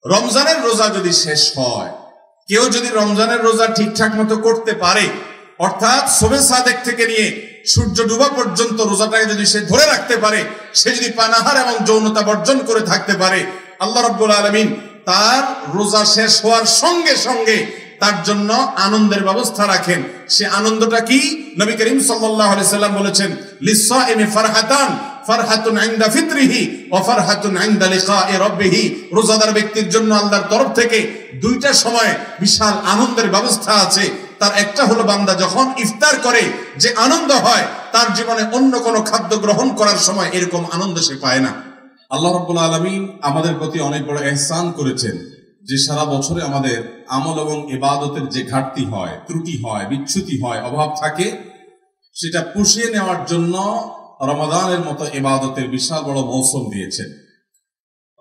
রমজানের রোজা যদি শেষ হয়, কেউ যদি রমজানের রোজা ঠিকঠাক মতো করতে পারে, অর্থাৎ শবে সাদেক থেকে নিয়ে সূর্য ডুবা পর্যন্ত রোজাটাকে যদি সে ধরে রাখতে পারে, সে যদি পানাহার এবং যৌনতা বর্জন করে থাকতে পারে, আল্লাহ রাব্বুল আলামিন তার রোজা শেষ হওয়ার সঙ্গে সঙ্গে তার জন্য আনন্দের ব্যবস্থা রাখেন। সে আনন্দটা কি? নবী করিম সাল্লাল্লাহু আলাইহি সাল্লাম বলেছেন, লিসসাইমি ফারহাতান, ফারহাতুন ইনদা ফিতরিহি ওয়া ফারহাতুন ইনদা লিকাই রাব্বিহি। রোজাদার ব্যক্তির জন্য আল্লাহর তরফ থেকে দুইটা সময় বিশাল আনন্দের ব্যবস্থা আছে। তার একটা হলো বান্দা যখন ইফতার করে যে আনন্দ হয়, তার জীবনে অন্য কোনো খাদ্য গ্রহণ করার সময় এরকম আনন্দ সে পায় না। আল্লাহ রাব্বুল আলামিন আমাদের প্রতি অনেক বড় ইহসান করেছেন যে সারা বছরে আমাদের আমল এবং ইবাদতের যে ঘাটতি হয়, ত্রুটি হয়, বিচ্যুতি হয়, অভাব থাকে, সেটা পুষিয়ে নেওয়ার জন্য রমাদানের মতো ইবাদতের বিশাল বড় মৌসুম দিয়েছেন।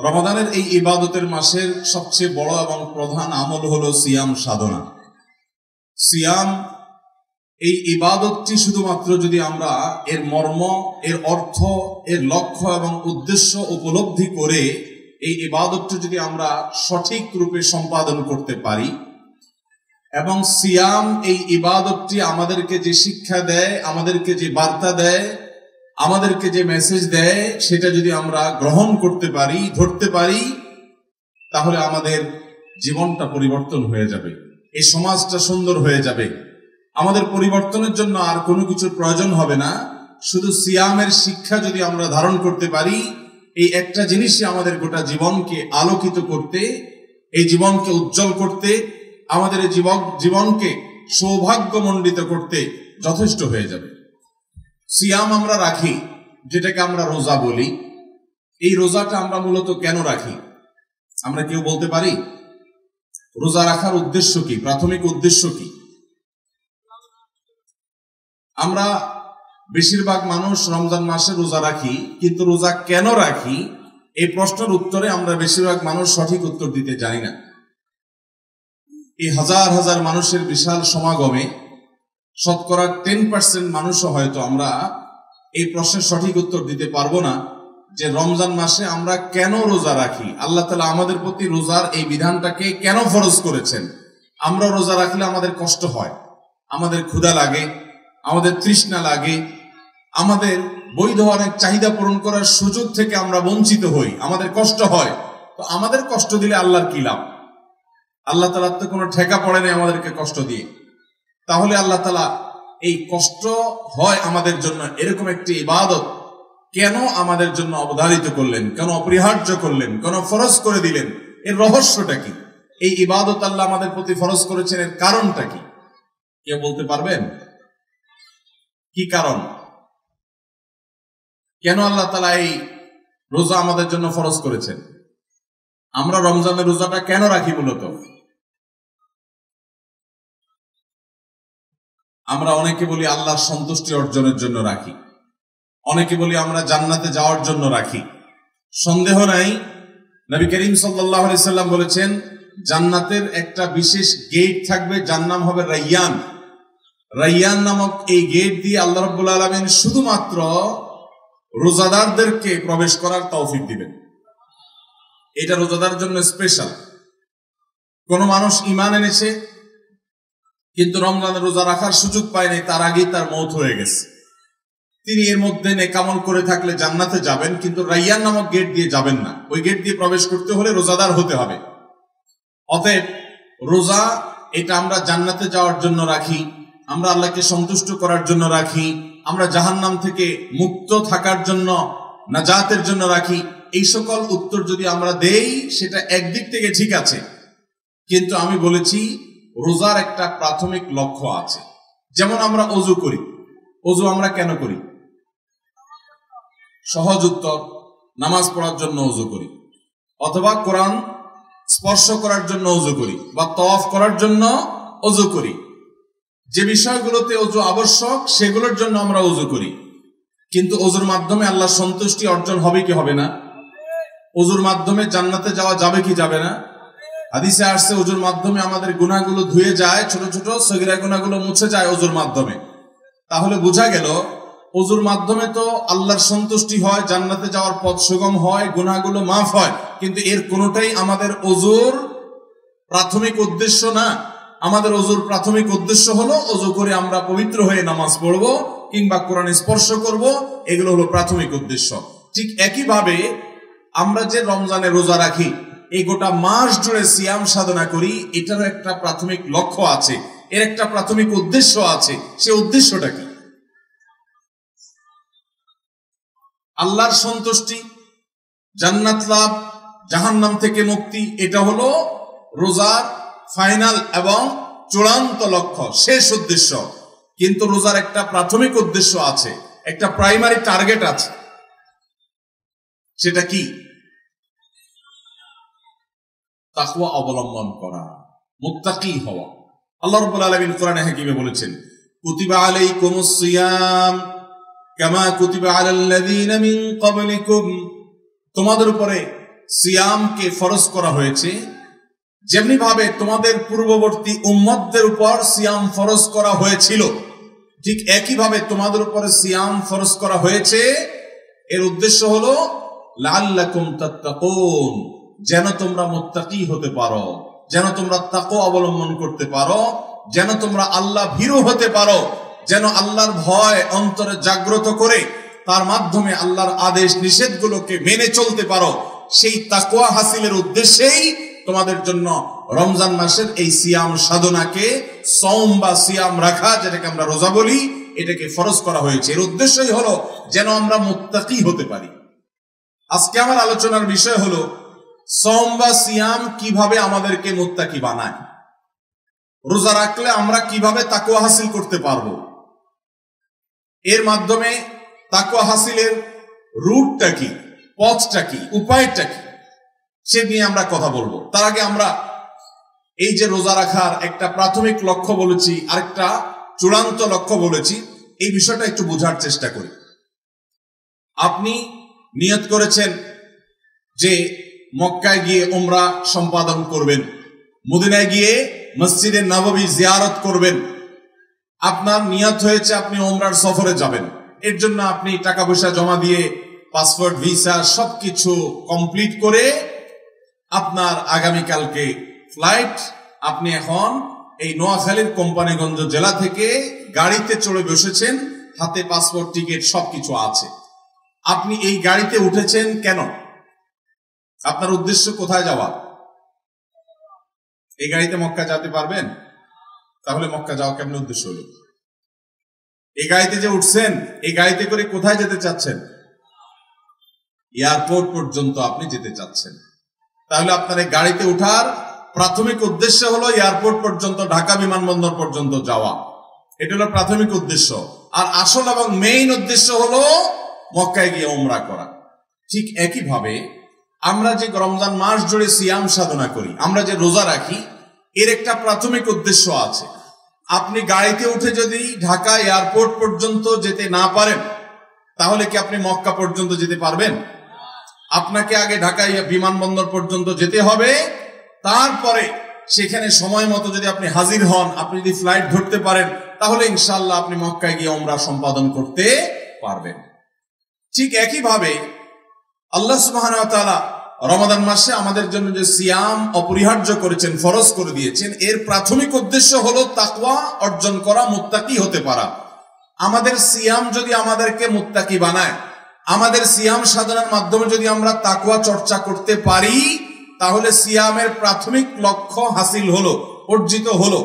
রমাদানের এই ইবাদতের মাসের সবচেয়ে বড় এবং প্রধান আমল হলো সিয়াম সাধনা। সিয়াম এই ইবাদতটি শুধুমাত্র যদি আমরা এর মর্ম, এর অর্থ, এর লক্ষ্য এবং উদ্দেশ্য উপলব্ধি করে এই ইবাদতটি যদি আমরা সঠিক রূপে সম্পাদন করতে পারি, এবং সিয়াম এই ইবাদতটি আমাদেরকে যে শিক্ষা দেয়, আমাদেরকে যে বার্তা দেয়, আমাদেরকে যে মেসেজ দেয়, সেটা যদি আমরা গ্রহণ করতে পারি, ধরতে পারি, তাহলে আমাদের জীবনটা পরিবর্তন হয়ে যাবে, এই সমাজটা সুন্দর হয়ে যাবে। আমাদের পরিবর্তনের জন্য আর কোনো কিছুর প্রয়োজন হবে না। শুধু সিয়ামের শিক্ষা যদি আমরা ধারণ করতে পারি, এই একটা জিনিসই আমাদের গোটা জীবনকে আলোকিত করতে, এই জীবনকে উজ্জ্বল করতে, আমাদের এই জীবনকে সৌভাগ্যমণ্ডিত করতে যথেষ্ট হয়ে যাবে। সিয়াম আমরা রাখি, যেটাকে আমরা রোজা বলি। এই রোজাটা আমরা মূলত কেন রাখি? আমরা কেউ বলতে পারি রোজা রাখার উদ্দেশ্য কি, প্রাথমিক উদ্দেশ্য কি? আমরা বেশিরভাগ মানুষ রমজান মাসে রোজা রাখি, কিন্তু রোজা কেন রাখি এই প্রশ্নের উত্তরে আমরা বেশিরভাগ মানুষ সঠিক উত্তর দিতে জানি না। এই হাজার হাজার মানুষের বিশাল সমাগমে শতকরা 10% মানুষও হয়তো আমরা এই প্রশ্নের সঠিক উত্তর দিতে পারবো না যে রমজান মাসে আমরা কেন রোজা রাখি, আল্লাহ তাআলা আমাদের প্রতি রোজার এই বিধানটাকে কেন ফরজ করেছেন। আমরা রোজা রাখলে আমাদের কষ্ট হয়, আমাদের ক্ষুধা লাগে, আমাদের তৃষ্ণা লাগে, আমাদের বৈধ অনেক চাহিদা পূরণ করার সুযোগ থেকে আমরা বঞ্চিত হই, আমাদের কষ্ট হয়। তো আমাদের কষ্ট দিলে আল্লাহর কি লাভ? আল্লাহ তাআলার তো কোনো ঠেকা পড়ে নেই আমাদেরকে কষ্ট দিয়ে। তাহলে আল্লাহ তাআলা এই কষ্ট হয় আমাদের জন্য এরকম একটি ইবাদত কেন আমাদের জন্য অবধারিত করলেন, কেন অপরিহার্য করলেন, কেন ফরজ করে দিলেন? এর রহস্যটা কি? এই ইবাদত আল্লাহ আমাদের প্রতি ফরজ করেছেন, এর কারণটা কি? কেউ বলতে পারবেন কি কারণ? কেন আল্লাহ তাআলা এই রোজা আমাদের জন্য ফরজ করেছেন? আমরা রমজানের রোজাটা কেন রাখি? মূলত আমরা অনেকে বলি আল্লাহর সন্তুষ্টি অর্জনের জন্য রাখি, অনেকে বলি আমরা জান্নাতে যাওয়ার জন্য রাখি। সন্দেহ নাই, নবী করিম সাল্লাল্লাহু আলাইহি সাল্লাম বলেছেন জান্নাতের একটা বিশেষ গেট থাকবে, যার নাম হবে রায়্যান। রায়্যান নামক এই গেট দিয়ে আল্লাহ রাব্বুল আলামিন শুধুমাত্র রোজাদারদেরকে প্রবেশ করার তৌফিক দিবেন। এটা রোজাদার জন্য স্পেশাল। কোন মানুষ ঈমান এনেছে কিন্তু রমজানের রোজা রাখার সুযোগ পায় নাই, তার আগেই তার মওত হয়ে গেছে, তিনি এর মধ্যে নেকামল করে থাকলে জান্নাতে যাবেন, কিন্তু রায়্যান নামক গেট দিয়ে যাবেন না। ওই গেট দিয়ে প্রবেশ করতে হলে রোজাদার হতে হবে। অতএব রোজা এটা আমরা জান্নাতে যাওয়ার জন্য রাখি, আমরা আল্লাহকে সন্তুষ্ট করার জন্য রাখি, আমরা জাহান্নাম থেকে মুক্ত থাকার জন্য, নাজাতের জন্য রাখি। এই সকল উত্তর যদি আমরা দেই সেটা একদিক থেকে ঠিক আছে, কিন্তু আমি বলেছি রোজার একটা প্রাথমিক লক্ষ্য আছে। যেমন আমরা ওযু করি, ওযু আমরা কেন করি? সহজ উত্তর, নামাজ পড়ার জন্য ওযু করি, অথবা কোরআন স্পর্শ করার জন্য ওযু করি, বা তাওয়াফ করার জন্য ওযু করি। যে বিষয়গুলোতে ওযু আবশ্যক সেগুলোর জন্য আমরা ওযু করি। কিন্তু ওযুর মাধ্যমে আল্লাহর সন্তুষ্টি অর্জন হবে কি হবে না? ওযুর মাধ্যমে জান্নাতে যাওয়া যাবে কি যাবে না? হাদিসে আসছে ওযুর মাধ্যমে আমাদের গুনাহগুলো ধুয়ে যায়, ছোট ছোট সগীরা গুনাহগুলো মুছে যায় ওযুর মাধ্যমে। তাহলে বোঝা গেল ওযুর মাধ্যমে তো আল্লাহর সন্তুষ্টি হয়, জান্নাতে যাওয়ার পথ সুগম হয়, গুনাহগুলো মাফ হয়, কিন্তু এর কোনোটাই আমাদের ওযুর প্রাথমিক উদ্দেশ্য না। আমাদের ওযুর প্রাথমিক উদ্দেশ্য হলো ওযু করে আমরা পবিত্র হয়ে নামাজ পড়ব কিংবা কোরআন স্পর্শ করব, এগুলো হলো প্রাথমিক উদ্দেশ্য। ঠিক একইভাবে আমরা যে রমজানে রোজা রাখি, এই গোটা মাস জুড়ে সিয়াম সাধনা করি, এটারও একটা প্রাথমিক লক্ষ্য আছে, এর একটা প্রাথমিক উদ্দেশ্য আছে। সে উদ্দেশ্যটা কি? আল্লাহর সন্তুষ্টি, জান্নাত লাভ, জাহান্নাম থেকে মুক্তি, এটা হলো রোজার ফাইনাল এবং চূড়ান্ত লক্ষ্য, শেষ উদ্দেশ্য। কিন্তু রোজার একটা প্রাথমিক উদ্দেশ্য আছে, একটা প্রাইমারি টার্গেট আছে। সেটা কি? তাকওয়া অবলম্বন করা, মুত্তাকি হওয়া। আল্লাহ রাব্বুল আলামিন কোরআনে হাকিমে বলেছেন, কুতিবা আলাইকুমুস সিয়াম কামা কুতিবা আলাল্লাযীনা মিন ক্বাবলিকুম, তোমাদের উপরে সিয়ামকে ফরজ করা হয়েছে যেমনি ভাবে তোমাদের পূর্ববর্তী উম্মতদের উপর সিয়াম ফরজ করা হয়েছিল, ঠিক একই ভাবে তোমাদের উপরে সিয়াম ফরজ করা হয়েছে। এর উদ্দেশ্য হলো লাআল্লাকুম তাত্তাকুন, যেন তোমরা মুত্তাকি হতে পারো, যেন তোমরা তাকওয়া অবলম্বন করতে পারো, যেন তোমরা আল্লাহ ভীরু হতে পারো, যেন আল্লাহর ভয় অন্তরে জাগ্রত করে তার মাধ্যমে আল্লাহর আদেশ নিষেধগুলোকে মেনে চলতে পারো। সেই তাকওয়া হাসিলের উদ্দেশ্যেই তোমাদের জন্য রমজান মাসের এই সিয়াম সাধনাকে, সওম বা সিয়াম রাখা, যেটাকে আমরা রোজা বলি, এটাকে ফরজ করা হয়েছে। এর উদ্দেশ্যই হলো যেন আমরা মুত্তাকি হতে পারি। আজকে আমার আলোচনার বিষয় হলো সওম বা সিয়াম কিভাবে আমাদেরকে মুত্তাকি বানায়। রোজা রাখলে আমরা কিভাবে তাকওয়া হাসিল করতে পারবো, এর মাধ্যমে তাকওয়া হাসিলের রুটটা কি, পথটা কি, উপায়টা কি, সে নিয়ে আমরা কথা বলবো। তার আগে আমরা এই যে রোজা রাখার একটা প্রাথমিক লক্ষ্য বলেছি, আরেকটা চূড়ান্ত লক্ষ্য বলেছি, এই বিষয়টা একটু বোঝার চেষ্টা করি। আপনি নিয়ত করেছেন যে মক্কায় গিয়ে উমরা সম্পাদন করবেন, মদিনায় গিয়ে মসজিদে নববী জিয়ারত করবেন। আপনার নিয়ত হয়েছে আপনি উমরার সফরে যাবেন। এর জন্য আপনি টাকা পয়সা জমা দিয়ে পাসপোর্ট, ভিসা সবকিছু কমপ্লিট করে আপনার আগামীকালকে ফ্লাইট। আপনি এখন এই নোয়াখালীর কোম্পানিগঞ্জ জেলা থেকে গাড়িতে চড়ে বসেছেন, হাতে পাসপোর্ট, টিকিট সবকিছু আছে। আপনি এই গাড়িতে উঠেছেন কেন? আপনার উদ্দেশ্য কোথায় যাওয়া? এই গাড়িতে মক্কা যেতে পারবেন? তাহলে মক্কা যাওয়া কেমন উদ্দেশ্য হলো? এই গাড়িতে যে উঠছেন, এই গাড়িতে করে কোথায় যেতে চাচ্ছেন? এয়ারপোর্ট পর্যন্ত আপনি যেতে চাচ্ছেন। তাহলে আপনার এই গাড়িতে ওঠার প্রাথমিক উদ্দেশ্য হলো এয়ারপোর্ট পর্যন্ত, ঢাকা বিমানবন্দর পর্যন্ত যাওয়া। এটা হলো প্রাথমিক উদ্দেশ্য। আর আসল এবং মেইন উদ্দেশ্য হলো মক্কায় গিয়ে উমরা করা। ঠিক একইভাবে আমরা যে রমজান মাস জুড়ে সিয়াম সাধনা করি, আমরা যে রোজা রাখি, এর একটা প্রাথমিক উদ্দেশ্য আছে। আপনি গাড়িতে উঠে যদি ঢাকা এয়ারপোর্ট পর্যন্ত যেতে না পারেন, তাহলে কি আপনি মক্কা পর্যন্ত যেতে পারবেন? আপনাকে আগে ঢাকা বিমানবন্দর পর্যন্ত যেতে হবে, তারপরে সেখানে সময় মতো যদি আপনি হাজির হন, আপনি যদি ফ্লাইট ধরতে পারেন, তাহলে ইনশাআল্লাহ আপনি মক্কায় গিয়ে উমরা সম্পাদন করতে পারবেন। ঠিক একইভাবে আল্লাহ সুবহানাহু ওয়া তাআলা রমাদান মাসে আমাদের জন্য যে সিয়াম অপরিহার্য করেছেন, ফরজ করে দিয়েছেন, এর প্রাথমিক উদ্দেশ্য হলো তাকওয়া অর্জন করা, মুত্তাকি হতে পারা। আমাদের সিয়াম যদি আমাদেরকে মুত্তাকি বানায়, আমাদের সিয়াম সাধনার মাধ্যমে যদি আমরা তাকওয়া চর্চা করতে পারি, তাহলে সিয়ামের প্রাথমিক লক্ষ্য হাসিল হলো, অর্জিত হলো।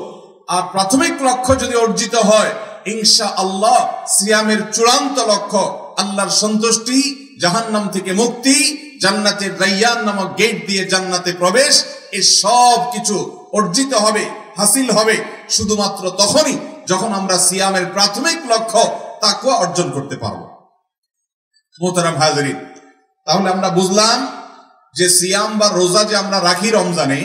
আর প্রাথমিক লক্ষ্য যদি অর্জিত হয়, ইনশাআল্লাহ সিয়ামের চূড়ান্ত লক্ষ্য আল্লাহর সন্তুষ্টি, জাহান্নাম থেকে মুক্তি, জান্নাতের রাইয়ান নামক গেট দিয়ে জান্নাতে প্রবেশ, এই সব কিছু অর্জিত হবে, হাসিল হবে শুধুমাত্র তখনই যখন আমরা সিয়ামের প্রাথমিক লক্ষ্য তাকওয়া অর্জন করতে পারবো। মোহতারাম হাজিরিন, তাহলে আমরা বুঝলাম যে সিয়াম বা রোজা যে আমরা রাখি রমজানে,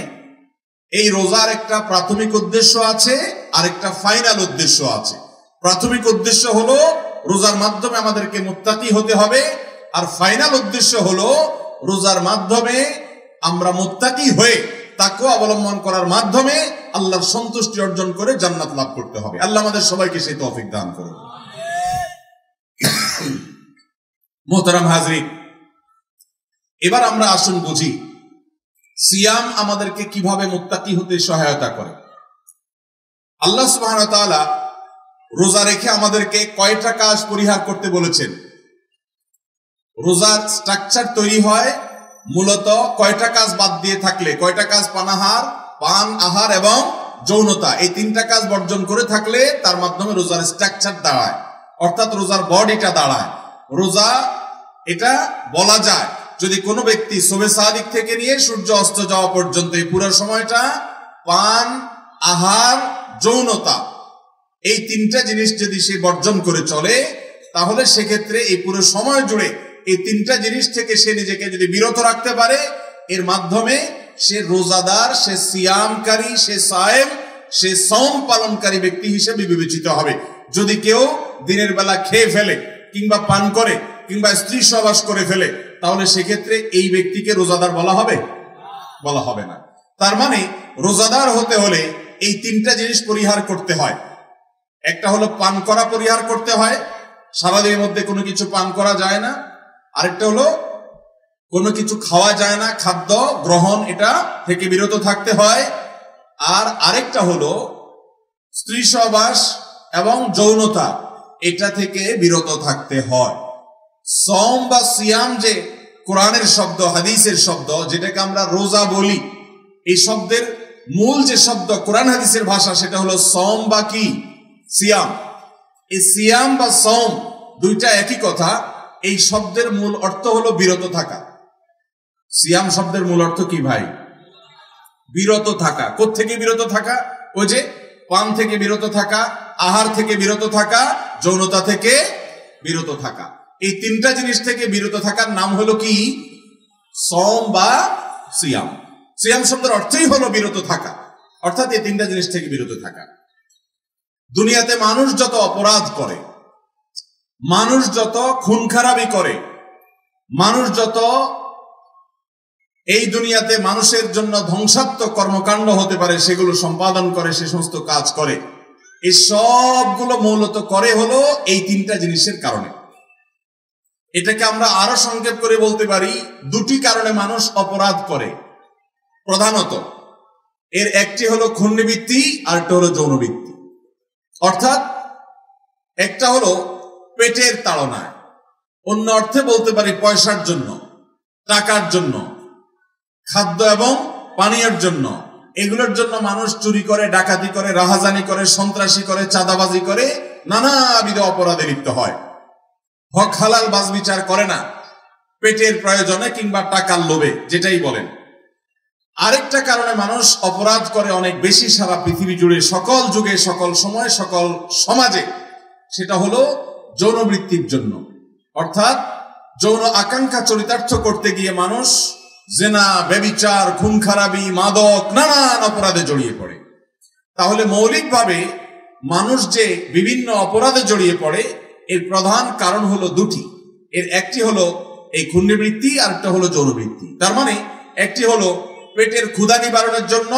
এই রোজার একটা প্রাথমিক উদ্দেশ্য আছে আর একটা ফাইনাল উদ্দেশ্য আছে। প্রাথমিক উদ্দেশ্য হলো রোজার মাধ্যমে আমাদেরকে মুত্তাকি হতে হবে, আর ফাইনাল উদ্দেশ্য হলো রোজার মাধ্যমে আমরা মুত্তাকি হয়ে তাকওয়া অবলম্বন করার মাধ্যমে আল্লাহর সন্তুষ্টি অর্জন করে জান্নাত লাভ করতে হবে। আল্লাহ আমাদের সবাইকে সেই তৌফিক দান করুন। মোহতারাম হাজরিন, এবার আমরা আসুন বুঝি সিয়াম আমাদেরকে কিভাবে মুত্তাকি হতে সহায়তা করে। আল্লাহ সুবহানাহু ওয়া তাআলা রোজা রেখে আমাদেরকে কয়টা কাজ পরিহার করতে বলেছেন? রোজার স্ট্রাকচার তৈরি হয় মূলত কয়টা কাজ বাদ দিয়ে থাকলে, কয়টা কাজ পান আহার এবং যৌনতা, এই তিনটা কাজ বর্জন করে থাকলে তার মাধ্যমে রোজার স্ট্রাকচার দাঁড়ায়, অর্থাৎ রোজার বডিটা দাঁড়ায়। রোজা এটা বলা যায় যদি কোনো ব্যক্তি সুবহে সাদিক থেকে নিয়ে সূর্য অস্ত যাওয়া পর্যন্ত এই পুরো সময়টা পান আহার যৌনতা এই তিনটা জিনিস যদি সে বর্জন করে চলে, তাহলে সেক্ষেত্রে এই পুরো সময় জুড়ে এই তিনটা জিনিস থেকে সে নিজেকে যদি বিরত রাখতে পারে, এর মাধ্যমে সে রোজাদার, সে সিয়ামকারী, সে সায়েম, সে সওম পালনকারী ব্যক্তি হিসেবে বিবেচিত হবে। যদি কেউ দিনের বেলা খেয়ে ফেলে কিংবা পান করে কিংবা স্ত্রী সহবাস করে ফেলে, তাহলে সেক্ষেত্রে এই ব্যক্তিকে রোজাদার বলা হবে? বলা হবে না। তার মানে রোজাদার হতে হলে এই তিনটা জিনিস পরিহার করতে হয়। একটা হলো পান করা পরিহার করতে হয়, সারাদিনের মধ্যে কোনো কিছু পান করা যায় না। আরেকটা হলো কোনো কিছু খাওয়া যায় না, খাদ্য গ্রহণ এটা থেকে বিরত থাকতে হয়। আর আরেকটা হলো স্ত্রী সহবাস এবং যৌনতা, এটা থেকে বিরত থাকতে হয়। সওম বা সিয়াম যে কোরআনের শব্দ, হাদিসের শব্দ, যেটাকে আমরা রোজা বলি, এই শব্দের মূল যে শব্দ কোরআন হাদিসের ভাষা, সেটা হলো সওম বা কি সিয়াম। এই সিয়াম বা সওম দুইটা একই কথা। এই শব্দের মূল অর্থ হলো বিরত থাকা। সিয়াম শব্দের মূল অর্থ কি ভাই? বিরত থাকা। কোত্থেকে বিরত থাকা? ওই যে পান থেকে বিরত থাকা, আহার থেকে বিরত থাকা, যৌনতা থেকে বিরত থাকা। এই তিনটা জিনিস থেকে বিরত থাকার নাম হলো কি? সওম বা সিয়াম। সিয়াম শব্দের অর্থই হলো বিরত থাকা, অর্থাৎ এই তিনটা জিনিস থেকে বিরত থাকা। দুনিয়াতে মানুষ যত অপরাধ করে, মানুষ যত খুন খারাপি করে, মানুষ যত এই দুনিয়াতে মানুষের জন্য ধ্বংসাত্মক কর্মকাণ্ড হতে পারে সেগুলো সম্পাদন করে, সে সমস্ত কাজ করে, এই সবগুলো মূলত করে হলো এই তিনটা জিনিসের কারণে। এটাকে আমরা আরো সংক্ষেপ করে বলতে পারি, দুটি কারণে মানুষ অপরাধ করে প্রধানত। এর একটি হলো খুন্নিবৃত্তি, আরেকটা হলো যৌনবৃত্তি। অর্থাৎ একটা হলো পেটের তাড়নায়, অন্য অর্থে বলতে পারি পয়সার জন্য, টাকার জন্য, খাদ্য এবং পানীয়ের জন্য। এগুলোর জন্য মানুষ চুরি করে, ডাকাতি করে, রাহাজানি করে, সন্ত্রাসী করে, চাঁদাবাজি করে, নানাবিধ অপরাধে লিপ্ত হয়। হক হালাল বাজ বিচার করে না, পেটের প্রয়োজনে কিংবা টাকার লোভে, যেটাই বলেন। আরেকটা কারণে মানুষ অপরাধ করে অনেক বেশি সারা পৃথিবী জুড়ে, সকল যুগে, সকল সময়, সকল সমাজে, সেটা হলো যৌনবৃত্তির জন্য। অর্থাৎ যৌন আকাঙ্ক্ষা চরিতার্থ করতে গিয়ে মানুষ জেনা, ব্যভিচার, খুন খারাপি, মাদক, নানান অপরাধে জড়িয়ে পড়ে। তাহলে মৌলিকভাবে মানুষ যে বিভিন্ন অপরাধে জড়িয়ে পড়ে, এর প্রধান কারণ হলো দুটি। এর একটি হলো এই খুন্নিবৃত্তি, আর একটা হলো যৌনবৃত্তি। তার মানে একটি হলো পেটের ক্ষুধা নিবারণের জন্য,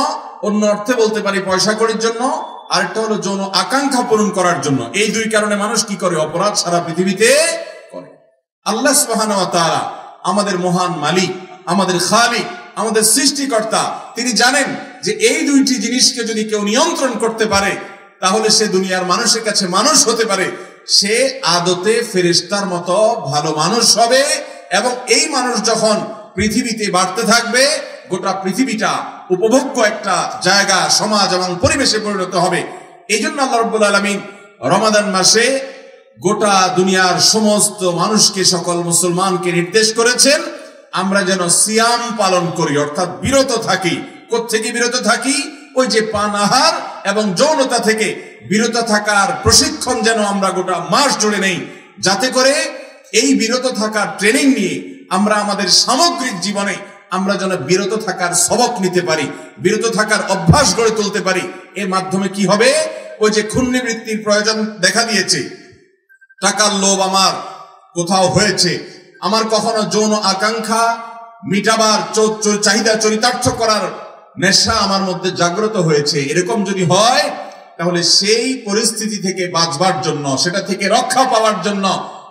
অন্য অর্থে বলতে পারি পয়সা কড়ির জন্য, আরেকটা হলো যৌন আকাঙ্ক্ষা পূরণ করার জন্য। এই দুই কারণে মানুষ কি করে? অপরাধ সারা পৃথিবীতে করে। আল্লাহ সুবহানাহু ওয়া তাআলা আমাদের মহান মালিক, আমাদের খালিক, আমাদের সৃষ্টিকর্তা, তিনি জানেন যে এই দুইটি জিনিসকে যদি কেউ নিয়ন্ত্রণ করতে পারে, তাহলে সে দুনিয়ার মানুষের কাছে মানুষ হতে পারে, সে আদতে ফেরেশতার মতো ভালো মানুষ হবে। এবং এই মানুষ যখন পৃথিবীতে বাড়তে থাকবে, গোটা পৃথিবীটা উপভোগ্য একটা জায়গা, সমাজ এবং পরিবেশে পরিণত হবে। এই জন্য আল্লাহ রাব্বুল আলামিন রমাদান মাসে গোটা দুনিয়ার সমস্ত মানুষকে, সকল মুসলমানকে নির্দেশ করেছেন আমরা যেন সিয়াম পালন করি, অর্থাৎ বিরত থাকি। কোত্থেকে বিরত থাকি? ওই যে পান আহার এবং যৌনতা থেকে বিরত থাকার প্রশিক্ষণ যেন আমরা গোটা মাস জুড়ে নেই, যাতে করে এই বিরত থাকার ট্রেনিং নিয়ে আমরা আমাদের সামগ্রিক জীবনে আমরা যেন বিরত থাকার সবক নিতে পারি, বিরত থাকার অভ্যাস গড়ে তুলতে পারি। এর মাধ্যমে কি হবে? ওই যে খুন্নিবৃত্তির প্রয়োজন দেখা দিয়েছে, টাকার লোভ আমার কোথাও হয়েছে, আমার কখনো যৌন আকাঙ্ক্ষা মিটাবার চাহিদা চরিতার্থ করার নেশা আমার মধ্যে জাগ্রত হয়েছে, এরকম যদি হয়, তাহলে সেই পরিস্থিতি থেকে বাঁচবার জন্য, সেটা থেকে রক্ষা পাওয়ার জন্য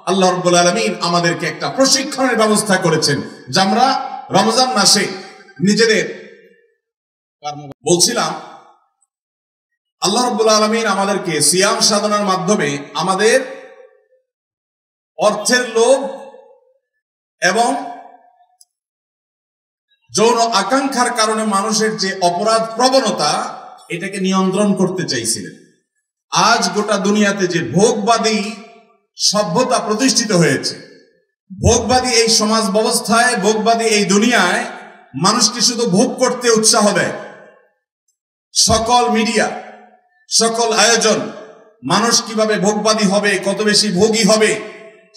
আল্লাহ রাব্বুল আলামিন আমাদেরকে একটা প্রশিক্ষণের ব্যবস্থা করেছেন, যে আমরা রমজান মাসে নিজেদের বলছিলাম আল্লাহ রাব্বুল আলামিন আমাদেরকে সিয়াম সাধনার মাধ্যমে আমাদের অর্থের লোভ এবং যৌন আকাঙ্ক্ষার কারণে মানুষের যে অপরাধ প্রবণতা, এটাকে নিয়ন্ত্রণ করতে চাইছিলেন। আজ গোটা দুনিয়াতে যে ভোগবাদী সভ্যতা প্রতিষ্ঠিত হয়েছে, ভোগবাদী এই সমাজ ব্যবস্থায়, ভোগবাদী এই দুনিয়ায় মানুষকে শুধু ভোগ করতে উৎসাহ দেয়। সকল মিডিয়া, সকল আয়োজন মানুষ কিভাবে ভোগবাদী হবে, কত বেশি ভোগী হবে,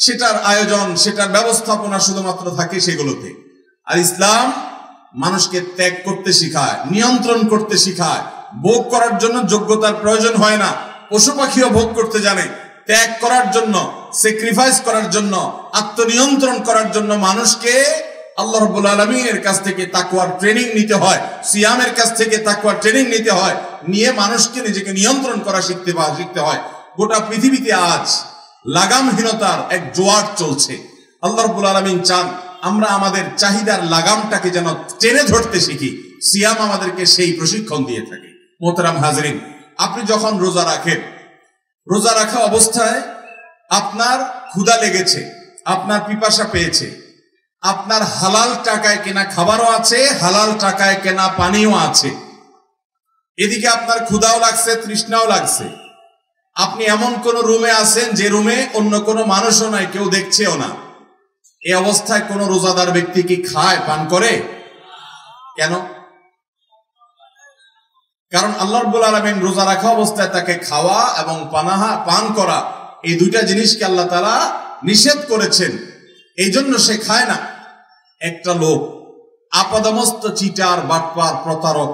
সেটার আয়োজন, সেটার ব্যবস্থাপনা শুধুমাত্র থাকে সেগুলোতে। আর ইসলাম মানুষকে ত্যাগ করতে শিখায়, নিয়ন্ত্রণ করতে শিখায়। ভোগ করার জন্য যোগ্যতার প্রয়োজন হয় না, পশু পাখিও ভোগ করতে জানে। ত্যাগ করার জন্য, স্যাক্রিফাইস করার জন্য, আত্মনিয়ন্ত্রণ করার জন্য মানুষকে আল্লাহ রাব্বুল আলামিনের কাছ থেকে তাকওয়ার ট্রেনিং নিতে হয়, সিয়ামের কাছ থেকে তাকওয়ার ট্রেনিং নিতে হয়, নিয়ে মানুষকে নিজেকে নিয়ন্ত্রণ করা শিখতে হয়। গোটা পৃথিবীতে আজ লাগামহীনতার এক জোয়ার চলছে। আল্লাহ রাব্বুল আলামিন চান আমরা আমাদের চাহিদার লাগামটাকে যেন টেনে ধরতে শিখি। সিয়াম আমাদেরকে সেই প্রশিক্ষণ দিয়ে থাকে। মোহতারাম হাজরিন, আপনি যখন রোজা রাখেন, রোজা রাখা অবস্থায় আপনার ক্ষুধা লেগেছে, আপনার পিপাসা পেয়েছে, আপনার হালাল টাকায় কেনা খাবারও আছে, হালাল টাকায় কেনা পানিও আছে, এদিকে আপনার ক্ষুধাও লাগছে, তৃষ্ণাও লাগছে। আপনি এমন কোন রুমে আছেন যে রুমে অন্য কোনো মানুষও নাই, কেউ দেখছেও না। এই অবস্থায় কোন রোজাদার ব্যক্তি কি খায়, পান করে? কেন? কারণ আল্লাহ রাব্বুল আলামিন রোজা রাখা অবস্থায় তাকে খাওয়া এবং পান করা, এই দুইটা জিনিসকে আল্লাহ তাআলা নিষেধ করেছেন। এই জন্য সে খায় না। একটা লোক আপাদমস্ত চিটার, বাটপার, প্রতারক,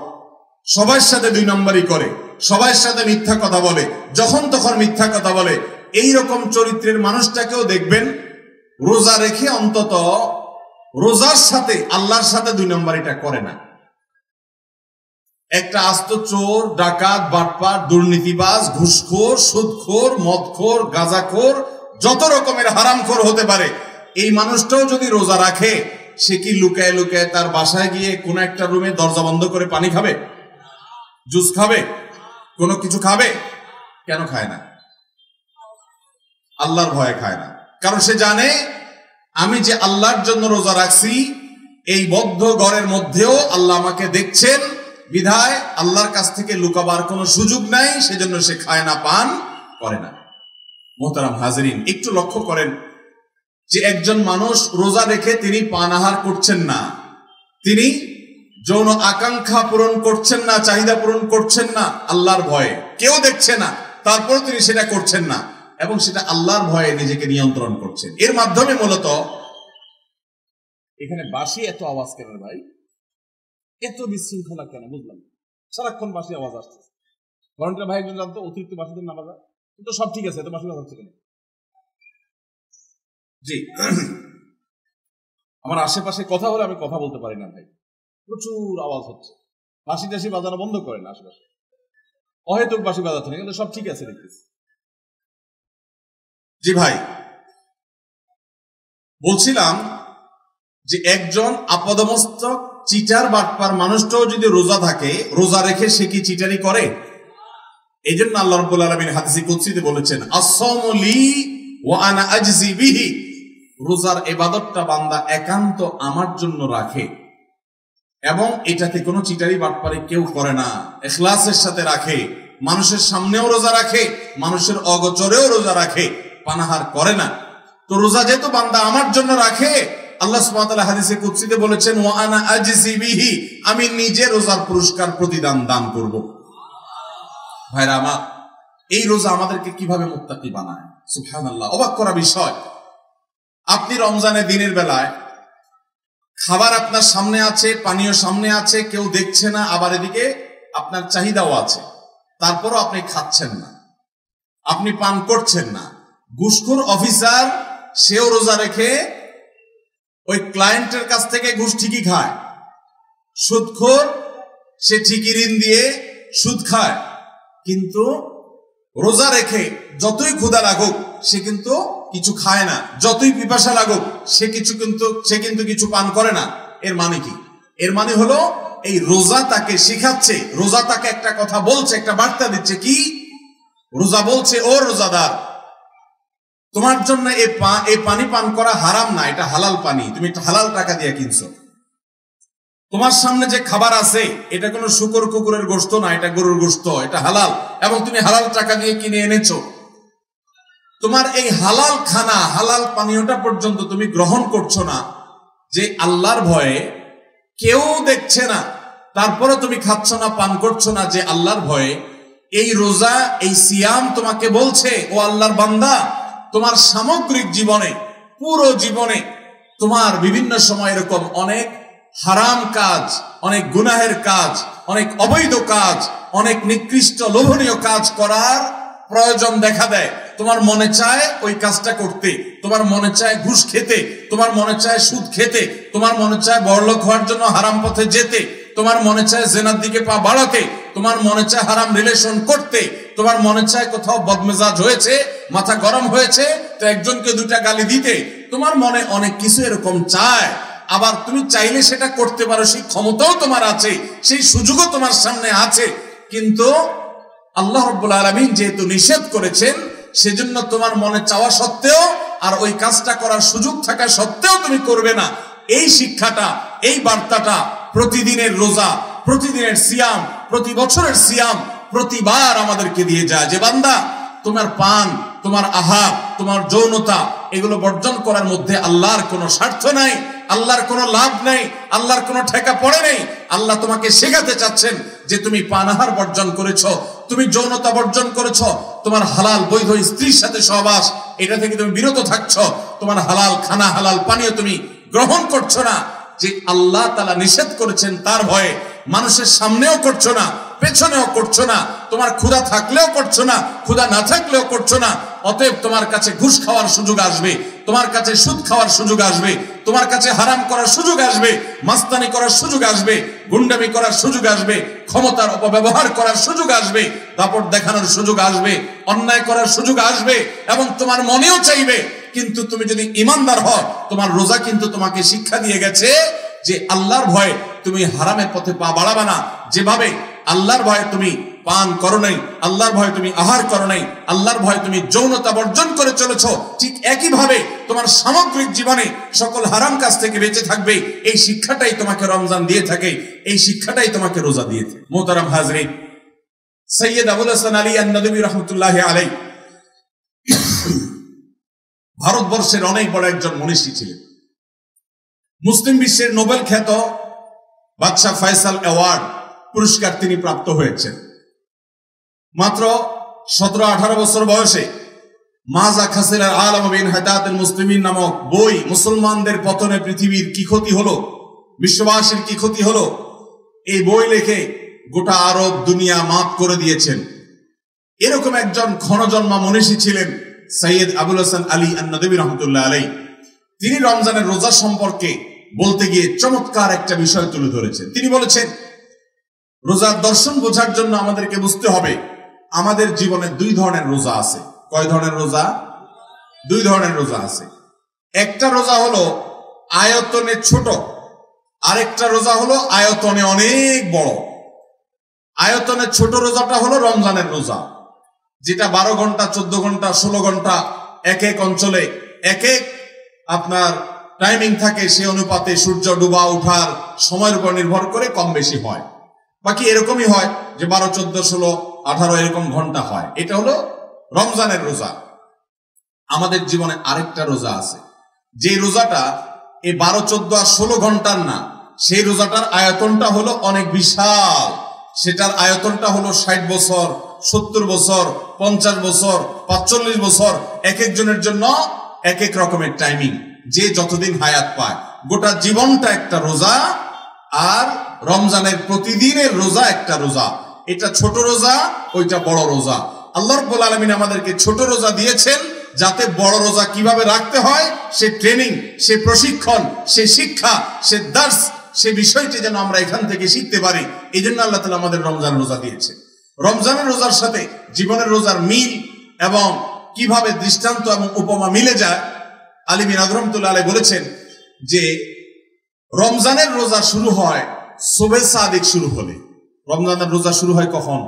সবার সাথে দুই নম্বরই করে, সবার সাথে মিথ্যা কথা বলে, যখন তখন মিথ্যা কথা বলে, এই রকম চরিত্রের মানুষটাকেও দেখবেন রোজা রেখে অন্তত রোজার সাথে আল্লাহর সাথে দুই নম্বরিটা করে না। একটা আস্ত চোর, ডাকাত, বাটপার, দুর্নীতিবাজ, ঘুষখোর, সুদখোর, মদখোর, গাঁজাখোর, যত রকমের হারামখোর হতে পারে, এই মানুষটাও যদি রোজা রাখে, সে কি লুকায় লুকায় তার বাসায় গিয়ে কোন একটা রুমে দরজা বন্ধ করে পানি খাবে, জুস খাবে, কোনো কিছু খাবে? কেন খায় না? আল্লাহর ভয়ে খায় না। কারণ সে জানে আমি যে আল্লাহর জন্য রোজা রাখছি, এই বদ্ধ ঘরের মধ্যেও আল্লাহ আমাকে দেখছেন, বিধায় আল্লাহর কাছ থেকে লুকাবার কোনো সুযোগ নাই, সেজন্য সে খায় না, পান করে না। মোহতারাম হাজরিন, একটু লক্ষ্য করেন যে একজন মানুষ রোজা রেখে তিনি পান আহার করছেন না, তিনি যৌন আকাঙ্ক্ষা পূরণ করছেন না, চাহিদা পূরণ করছেন না, আল্লাহর ভয়ে, কেউ দেখছে না, তারপর তিনি সেটা করছেন না, এবং সেটা আল্লাহর ভয়ে নিজেকে নিয়ন্ত্রণ করছেন। এর মাধ্যমে মূলত এখানে বাঁশি এত আওয়াজ কেন ভাই, এত বিশৃঙ্খলা কেন বুঝলাম? সারাক্ষণ বাঁশি আওয়াজ আসছে। ভলান্টিয়ার ভাই একজন জানতো অতিরিক্ত বাঁশিদের নামাজ, কিন্তু সব ঠিক আছে, এত বাঁশি আওয়াজ হচ্ছে কেন? জি, আমার আশেপাশে কথা হলে আমি কথা বলতে পারি না ভাই, প্রচুর আওয়াজ হচ্ছে। বাঁশি টাশি বাজানো বন্ধ করেন আশেপাশে, অহেতুক বাঁশি বাজাচ্ছে না, কিন্তু সব ঠিক আছে দেখতেছি। জি ভাই, বলছিলাম যে একজন আপাদমস্তক চিটার বাটপার মানুষটাও যদি রোজা থাকে, রোজা রেখে সে কি চিটারি করে? এই জন্য আল্লাহ রাব্বুল আলামিন হাদিসে কুদসিতে বলেছেন, আস-সাওমু লি ওয়া আনা আজজি বিহি, রোজার ইবাদতটা বান্দা একান্ত আমার জন্য রাখে এবং এটাতে কোনো চিটারি বাটপারি কেউ করে না, ইখলাসের সাথে রাখে, মানুষের সামনেও রোজা রাখে, মানুষের অগোচরেও রোজা রাখে, পানাহার করে না। তো রোজা যেহেতু বান্দা আমার জন্য রাখে, আল্লাহ সুবহানাহু ওয়া তাআলা হাদিসে কুদসিতে বলেছেন, ওয়া আনা আজজি বিহি, আমি নিজে রোজার পুরস্কার প্রতিদান দান করব। ভাইরা আমার, এই রোজা আমাদেরকে কিভাবে মুত্তাকি বানায়, সুবহানাল্লাহ, অবাক করা বিষয়। আপনি রমজানের দিনের বেলায় খাবার আপনার সামনে আছে, পানীয় সামনে আছে, কেউ দেখছে না, আবার এদিকে আপনার চাহিদাও আছে, তারপরও আপনি খাচ্ছেন না, আপনি পান করছেন না। ঘুষখোর অফিসার সেও রোজা রেখে ওই ক্লায়েন্টের কাছ থেকে ঘুষ ঠিকই খায়। সুদখোর সে ঠিকই ঋণ দিয়ে সুদ খায়, কিন্তু রোজা রেখে যতই ক্ষুধা লাগুক সে কিন্তু কিছু খায় না, যতই পিপাসা লাগুক সে কিন্তু কিছু পান করে না। এর মানে কি? এর মানে হলো এই রোজা তাকে শিখাচ্ছে, রোজা তাকে একটা কথা বলছে, একটা বার্তা দিচ্ছে। কি? রোজা বলছে, ও রোজাদার, তোমার জন্য এই পানি পান করা হারাম না, এটা হালাল পানি, তুমি একটা হালাল টাকা দিয়ে কিনছো। তোমার সামনে যে খাবার আছে এটা কোনো শুকর কুকুরের গোশত না, এটা গরুর গোশত, এটা হালাল, এবং তুমি হালাল টাকা দিয়ে কিনে এনেছো। তোমার এই হালাল খানা, হালাল পানীয়টা পর্যন্ত তুমি গ্রহণ করছো না, যে আল্লাহর ভয়ে কেউ দেখছে না, তারপরে তুমি খাচ্ছ না, পান করছো না, যে আল্লাহর ভয়ে। এই রোজা, এই সিয়াম তোমাকে বলছে, ও আল্লাহর বান্দা, তোমার সামগ্রিক জীবনে, পুরো জীবনে তোমার বিভিন্ন সময় এরকম অনেক হারাম কাজ, অনেক গুনাহের কাজ, অনেক অবৈধ কাজ, অনেক নিকৃষ্ট লোভনীয় কাজ করার প্রয়োজন দেখা দেয়। তোমার মনে চায় ওই কাজটা করতে, তোমার মনে চায় ঘুষ খেতে, তোমার মনে চায় সুদ খেতে, তোমার মনে চায় বড়লোক হওয়ার জন্য হারাম পথে যেতে, তোমার মনে চায় জেনার দিকে পা বাড়াতে, তোমার মনে চায় হারাম রিলেশন করতে, তোমার মনে চায় কোথাও বদমেজাজ হয়েছে, মাথা গরম হয়েছে তো একজনকে দুটা গালি দিতে, তোমার মনে অনেক কিছু এরকম চায়। আবার তুমি চাইলে সেটা করতে পারো, সেই ক্ষমতাও তোমার আছে, সেই সুযোগও তোমার সামনে আছে। কিন্তু আল্লাহ রাব্বুল আলামিন যেহেতু নিষেধ করেছেন, সেজন্য তোমার মনে চাওয়া সত্ত্বেও আর ওই কাজটা করার সুযোগ থাকা সত্ত্বেও তুমি করবে না। এই শিক্ষাটা, এই বার্তাটা প্রতিদিনের রোজা, প্রতিদিনের সিয়াম, প্রতি বছরের সিয়াম প্রতিবার আমাদেরকে দিয়ে যায়, যে বান্দা, তোমার পান, তোমার আহার, তোমার যৌনতা, এগুলো বর্জন করার মধ্যে আল্লাহর কোনো স্বার্থ নাই, আল্লাহর কোনো লাভ নেই, আল্লাহর কোনো ঠেকা পড়ে নেই। আল্লাহ তোমাকে শেখাতে চাচ্ছেন যে তুমি পান আহার বর্জন করেছো, তুমি যৌনতা বর্জন করেছো, তোমার হালাল বৈধ স্ত্রীর সাথে সহবাস, এটা থেকে তুমি বিরত থাকছো, তোমার হালাল খানা, হালাল পানীয় তুমি গ্রহণ করছো না, যে আল্লাহ তাআলা নিষেধ করেছেন তার ভয়ে। মানুষের সামনেও করছো না, পেছনেও করছো না, তোমার ক্ষুধা থাকলেও করছো না, ক্ষুধা না থাকলেও করছো না। অতএব তোমার কাছে ঘুষ খাওয়ার সুযোগ আসবে, তোমার কাছে সুদ খাওয়ার সুযোগ আসবে, তোমার কাছে হারাম করার সুযোগ আসবে, মাস্তানি করার সুযোগ আসবে, গুন্ডামি করার সুযোগ আসবে, ক্ষমতার অপব্যবহার করার সুযোগ আসবে, দাপট দেখানোর সুযোগ আসবে, অন্যায় করার সুযোগ আসবে, এবং তোমার মনেও চাইবে। কিন্তু তুমি যদি ইমানদার হও, তোমার রোজা কিন্তু তোমাকে শিক্ষা দিয়ে গেছে যে আল্লাহর ভয়ে তুমি হারামের পথে পা বাড়াবে না। যেভাবে আল্লাহর ভয়ে তুমি পান করো নাই, আল্লাহর ভয়ে তুমি আহার করো নাই, আল্লাহর ভয়ে তুমি যৌনতা বর্জন করে চলেছো, ঠিক একইভাবে তোমার সামগ্রিক জীবনে সকল হারাম কাজ থেকে বেঁচে থাকবে। এই শিক্ষাটাই তোমাকে রমজান দিয়ে থাকে, এই শিক্ষাটাই তোমাকে রোজা দিয়ে থাকে। মোহতারাম হাজরিন, সৈয়দ আবুল হাসান আলী আন-নদভী রাহমাতুল্লাহি আলাইহি ভারতবর্ষের অনেক বড় একজন মনীষী ছিলেন। মুসলিম বিশ্বের নোবেল খ্যাত বাদশাহ ফয়সাল অ্যাওয়ার্ড পুরস্কার তিনি প্রাপ্ত হয়েছেন। মাত্র 17-18 বছর বয়সে মাজা খাসিলার আলম বিন হাদাতুল মুসলিমিন নামক বই, মুসলমানদের পতনে পৃথিবীর কি ক্ষতি হলো, বিশ্ববাসীর কি ক্ষতি হলো, এই বই লিখে গোটা আরব দুনিয়া মাফ করে দিয়েছেন। এরকম একজন ক্ষণজন্মা মনীষী ছিলেন সৈয়দ আবুল হাসান আলী আন-নদভী রাহমাতুল্লাহ আলাইহি। তিনি রমজানের রোজা সম্পর্কে বলতে গিয়ে চমৎকার একটা বিষয় তুলে ধরেছেন। তিনি বলেছেন, রোজার দর্শন বোঝার জন্য আমাদেরকে বুঝতে হবে আমাদের জীবনে দুই ধরনের রোজা আছে। কয় ধরনের রোজা? দুই ধরনের রোজা আছে। একটা রোজা হলো আয়তনে ছোট, আরেকটা রোজা হলো আয়তনে অনেক বড়। আয়তনে ছোট রোজাটা হলো রমজানের রোজা, যেটা 12 ঘন্টা, 14 ঘন্টা, 16 ঘন্টা, এক এক অঞ্চলে এক এক আপনার টাইমিং থাকে, সে অনুপাতে সূর্য ডুবা ওঠার সময়ের উপর নির্ভর করে কম বেশি হয়। বাকি এরকমই হয় যে 12, 14, 16, 18 এরকম ঘন্টা হয়। এটা হলো রমজানের রোজা। আমাদের জীবনে আরেকটা রোজা আছে, যে রোজাটা এই 12, 14 আর 16 ঘন্টার না, সেই রোজাটার আয়তনটা হলো অনেক বিশাল। সেটার আয়তনটা হলো 60 বছর, 70 বছর, 50 বছর, 45 বছর, এক একজনের জন্য এক এক রকমের টাইমিং, যে যতদিন হায়াত পায়। গোটা জীবনটা একটা রোজা, আর রমজানের প্রতিদিনের রোজা একটা রোজা। এটা ছোট রোজা, ওইটা বড় রোজা। আল্লাহ রাব্বুল আলামিন আমাদেরকে ছোট রোজা দিয়েছেন যাতে বড় রোজা কিভাবে রাখতে হয় সে ট্রেনিং, সে প্রশিক্ষণ, সে শিক্ষা, সে দার্স, সে বিষয়টি যেন আমরা এখান থেকে শিখতে পারি। এই জন্য আল্লাহ তাআলা আমাদের রমজান রোজা দিয়েছে। রমজানের রোজার সাথে জীবনের রোজার মিল এবং কিভাবে দৃষ্টান্ত এবং উপমা মিলে যায়, আলী বিন রহমতুল্লাহ আলাইহি বলেছেন যে রমজানের রোজা শুরু হয় সুবহে সাদিক শুরু হলে। রমজানের রোজা শুরু হয় কখন?